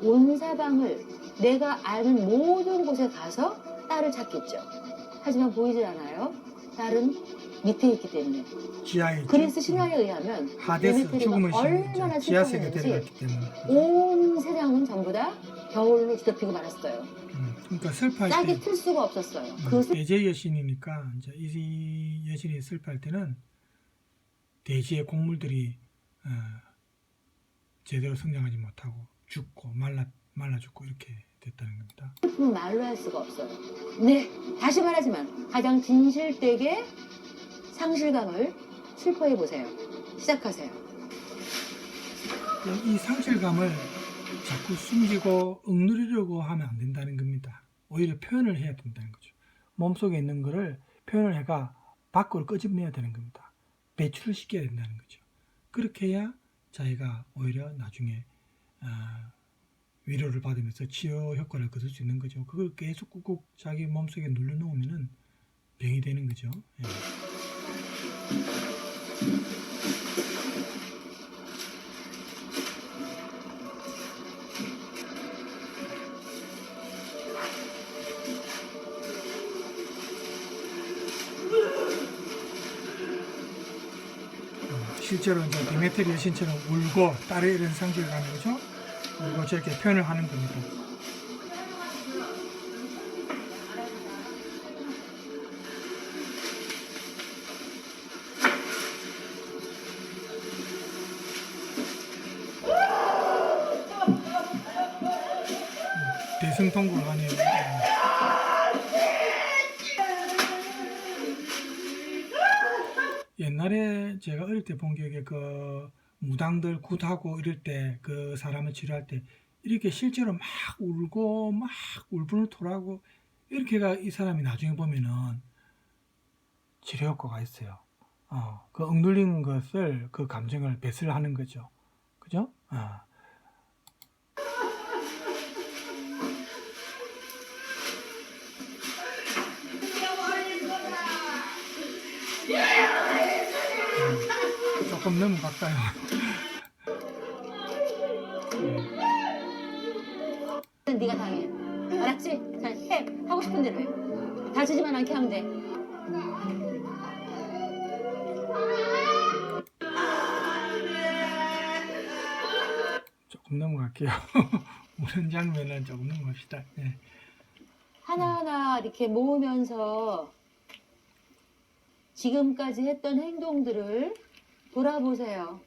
온 사방을 내가 아는 모든 곳에 가서 딸을 찾겠죠. 하지만 보이질 않아요. 딸은 밑에 있기 때문에. 지하에 있죠. 그리스 신화에 의하면 하데스 데메테르가 죽음의 얼마나 신 지하세계 슬퍼했는지 데려갔기 때문에. 온 세상은 전부 다 겨울로 뒤덮이고 말았어요. 그러니까 슬퍼할 짝이 때 틀 수가 없었어요. 그 대제 여신이니까 이제 이 여신이 슬퍼할 때는 대지의 곡물들이 제대로 성장하지 못하고 죽고 말라 죽고 이렇게 됐다는 겁니다. 슬픔은 말로 할 수가 없어요. 네, 다시 말하지만 가장 진실되게 상실감을 슬퍼해 보세요. 시작하세요. 이 상실감을 자꾸 숨기고 억누르려고 하면 안 된다는 겁니다. 오히려 표현을 해야 된다는 거죠. 몸속에 있는 거를 표현을 해가 밖으로 끄집내야 되는 겁니다. 배출을 시켜야 된다는 거죠. 그렇게 해야 자기가 오히려 나중에 위로를 받으면서 치유 효과를 거둘 수 있는 거죠. 그걸 계속 꾹꾹 자기 몸속에 눌러놓으면 병이 되는 거죠. 예. 실제로 이제 디메트리 여신처럼 울고 딸의 이런 상실감을 그죠? 울고 저렇게 표현을 하는 겁니다. 대승통곡을 하네요. 옛날에 제가 어릴 때 본 기억에 그 무당들 굿하고 이럴 때 그 사람을 치료할 때 이렇게 실제로 막 울고 막 울분을 토하고 이렇게가 이 사람이 나중에 보면은 치료 효과가 있어요. 그 억눌린 것을 그 감정을 배설하는 거죠. 그죠? 조금 넘어갈까요? 네가 당해. 알았지? 자, 해. 하고 싶은 대로 해. 다치지만 않게 하면 돼. 조금 넘어갈게요. 우는 장면은 조금 넘어갑시다. 네. 하나하나 이렇게 모으면서 지금까지 했던 행동들을 돌아보세요.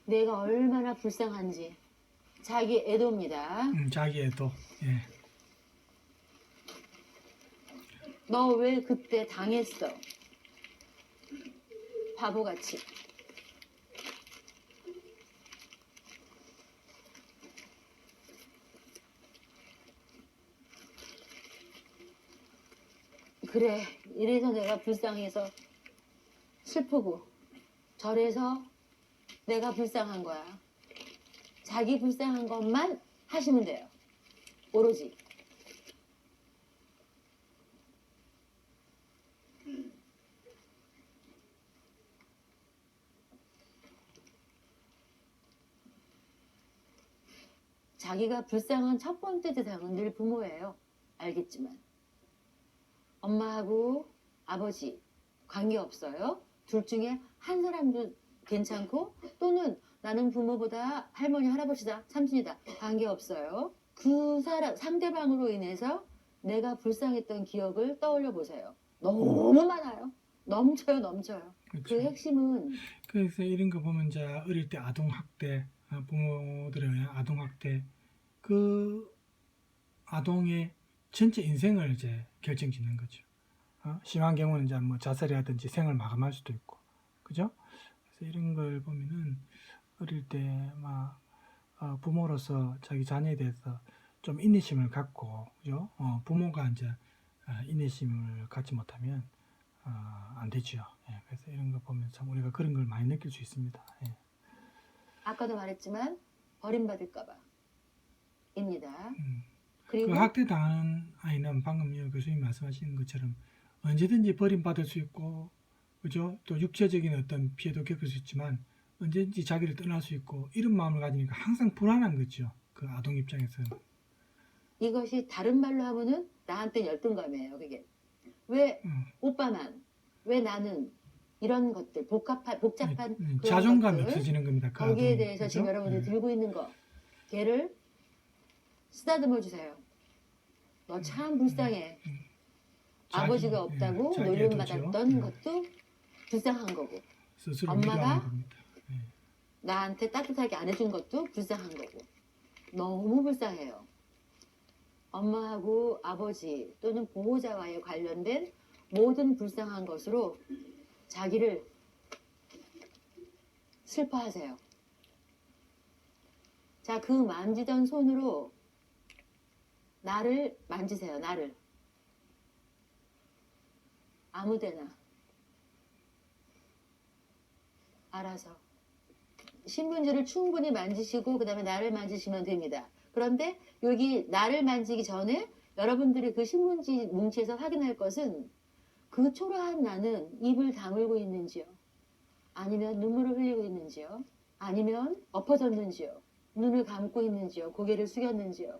내가 얼마나 불쌍한지. 자기 애도입니다. 자기 애도. 예. 너 왜 그때 당했어? 바보같이. 그래, 이래서 내가 불쌍해서 슬프고 저래서 내가 불쌍한 거야. 자기 불쌍한 것만 하시면 돼요. 오로지. 자기가 불쌍한 첫 번째 대상은 늘 부모예요. 알겠지만. 엄마하고 아버지 관계없어요. 둘 중에 한 사람도 괜찮고 또는 나는 부모보다 할머니, 할아버지다, 삼촌이다 관계없어요. 그 사람, 상대방으로 인해서 내가 불쌍했던 기억을 떠올려 보세요. 너무 많아요. 넘쳐요, 넘쳐요. 그렇죠. 그 핵심은 그래서 이런 거 보면 이제 어릴 때 아동학대, 부모들의 아동학대, 그 아동의 전체 인생을 이제 결정짓는 거죠. 심한 경우는 이제 뭐 자살이라든지 생을 마감할 수도 있고, 그죠? 그래서 이런 걸 보면은 어릴 때 막 부모로서 자기 자녀에 대해서 좀 인내심을 갖고, 그죠? 부모가 이제 인내심을 갖지 못하면 안 되죠. 예, 그래서 이런 거 보면 참 우리가 그런 걸 많이 느낄 수 있습니다. 예. 아까도 말했지만 버림받을까봐 입니다. 그 그리고 학대 당하는 아이는 방금 교수님 말씀하시는 것처럼 언제든지 버림받을 수 있고, 그죠? 또 육체적인 어떤 피해도 겪을 수 있지만 언제든지 자기를 떠날 수 있고 이런 마음을 가지니까 항상 불안한 거죠. 그 아동 입장에서는. 이것이 다른 말로 하면은 나한테 열등감이에요. 그게 왜 오빠만, 왜 나는 이런 것들 복잡한 그런 자존감이 것들, 없어지는 겁니다. 그 거기에 아동이. 대해서 지금 그죠? 여러분들이 들고 있는 거 걔를 쓰다듬어 주세요. 너 참 불쌍해. 자기, 아버지가 없다고 자기의 놀림 도죠. 받았던 것도 불쌍한 거고 스스로 엄마가 위로하는 겁니다. 나한테 따뜻하게 안 해준 것도 불쌍한 거고 너무 불쌍해요. 엄마하고 아버지 또는 보호자와의 관련된 모든 불쌍한 것으로 자기를 슬퍼하세요. 자, 그 만지던 손으로 나를 만지세요. 나를. 아무데나. 알아서. 신문지를 충분히 만지시고 그 다음에 나를 만지시면 됩니다. 그런데 여기 나를 만지기 전에 여러분들이 그 신문지 뭉치에서 확인할 것은 그 초라한 나는 입을 다물고 있는지요? 아니면 눈물을 흘리고 있는지요? 아니면 엎어졌는지요? 눈을 감고 있는지요? 고개를 숙였는지요?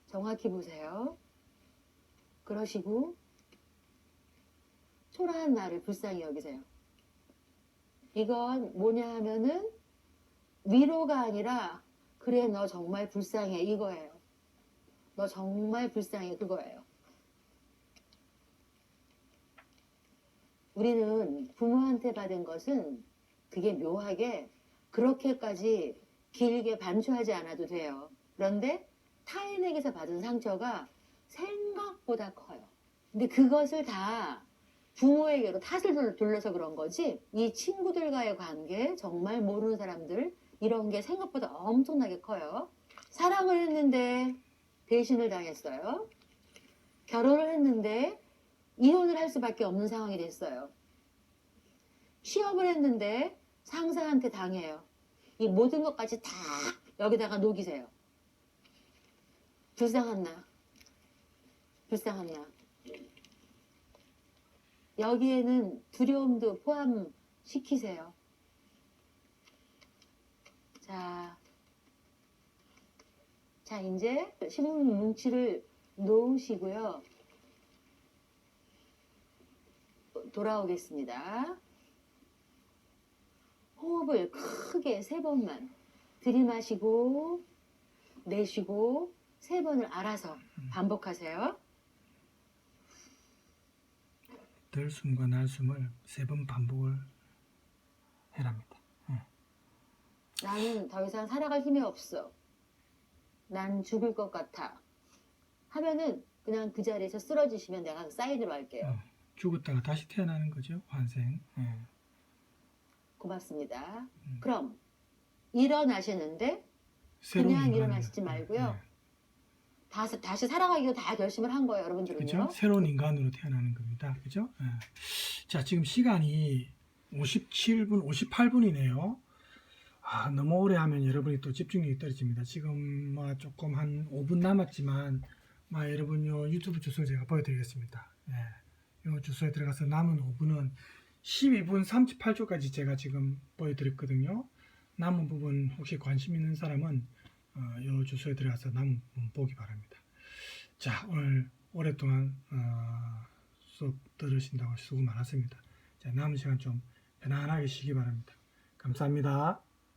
정확히 보세요. 그러시고 초라한 나를 불쌍히 여기세요. 이건 뭐냐 하면은 위로가 아니라 그래 너 정말 불쌍해 이거예요. 너 정말 불쌍해 그거예요. 우리는 부모한테 받은 것은 그게 묘하게 그렇게까지 길게 반추하지 않아도 돼요. 그런데 타인에게서 받은 상처가 생각보다 커요. 근데 그것을 다 부모에게로 탓을 돌려서 그런 거지 이 친구들과의 관계 정말 모르는 사람들 이런 게 생각보다 엄청나게 커요. 사랑을 했는데 배신을 당했어요. 결혼을 했는데 이혼을 할 수밖에 없는 상황이 됐어요. 취업을 했는데 상사한테 당해요. 이 모든 것까지 다 여기다가 녹이세요. 불쌍한 나. 불쌍한 나. 여기에는 두려움도 포함시키세요. 자, 이제 신문 뭉치를 놓으시고요. 돌아오겠습니다. 호흡을 크게 3번만 들이마시고 내쉬고 3번을 알아서 반복하세요. 들숨과 날숨을 3번 반복을 해랍니다. 나는 더 이상 살아갈 힘이 없어. 난 죽을 것 같아. 하면은 그냥 그 자리에서 쓰러지시면 내가 사인으로 할게요. 죽었다가 다시 태어나는 거죠. 환생. 고맙습니다. 그럼 일어나시는데 새로운 그냥 인간을, 일어나시지 말고요. 다시 살아가기로 다 결심을 한 거예요, 여러분들은요. 그죠? 새로운 인간으로 태어나는 겁니다. 그죠? 자, 지금 시간이 57분, 58분이네요. 너무 오래 하면 여러분이 또 집중력이 떨어집니다. 지금 조금 한 5분 남았지만 여러분 요 유튜브 주소 제가 보여드리겠습니다. 요 주소에 들어가서 남은 5분은 12분 38초까지 제가 지금 보여드렸거든요. 남은 부분 혹시 관심 있는 사람은 요 주소에 들어가서 남은 부분 보기 바랍니다. 자, 오늘 오랫동안 수업 들으신다고 수고 많았습니다. 자, 남은 시간 좀 편안하게 쉬기 바랍니다. 감사합니다.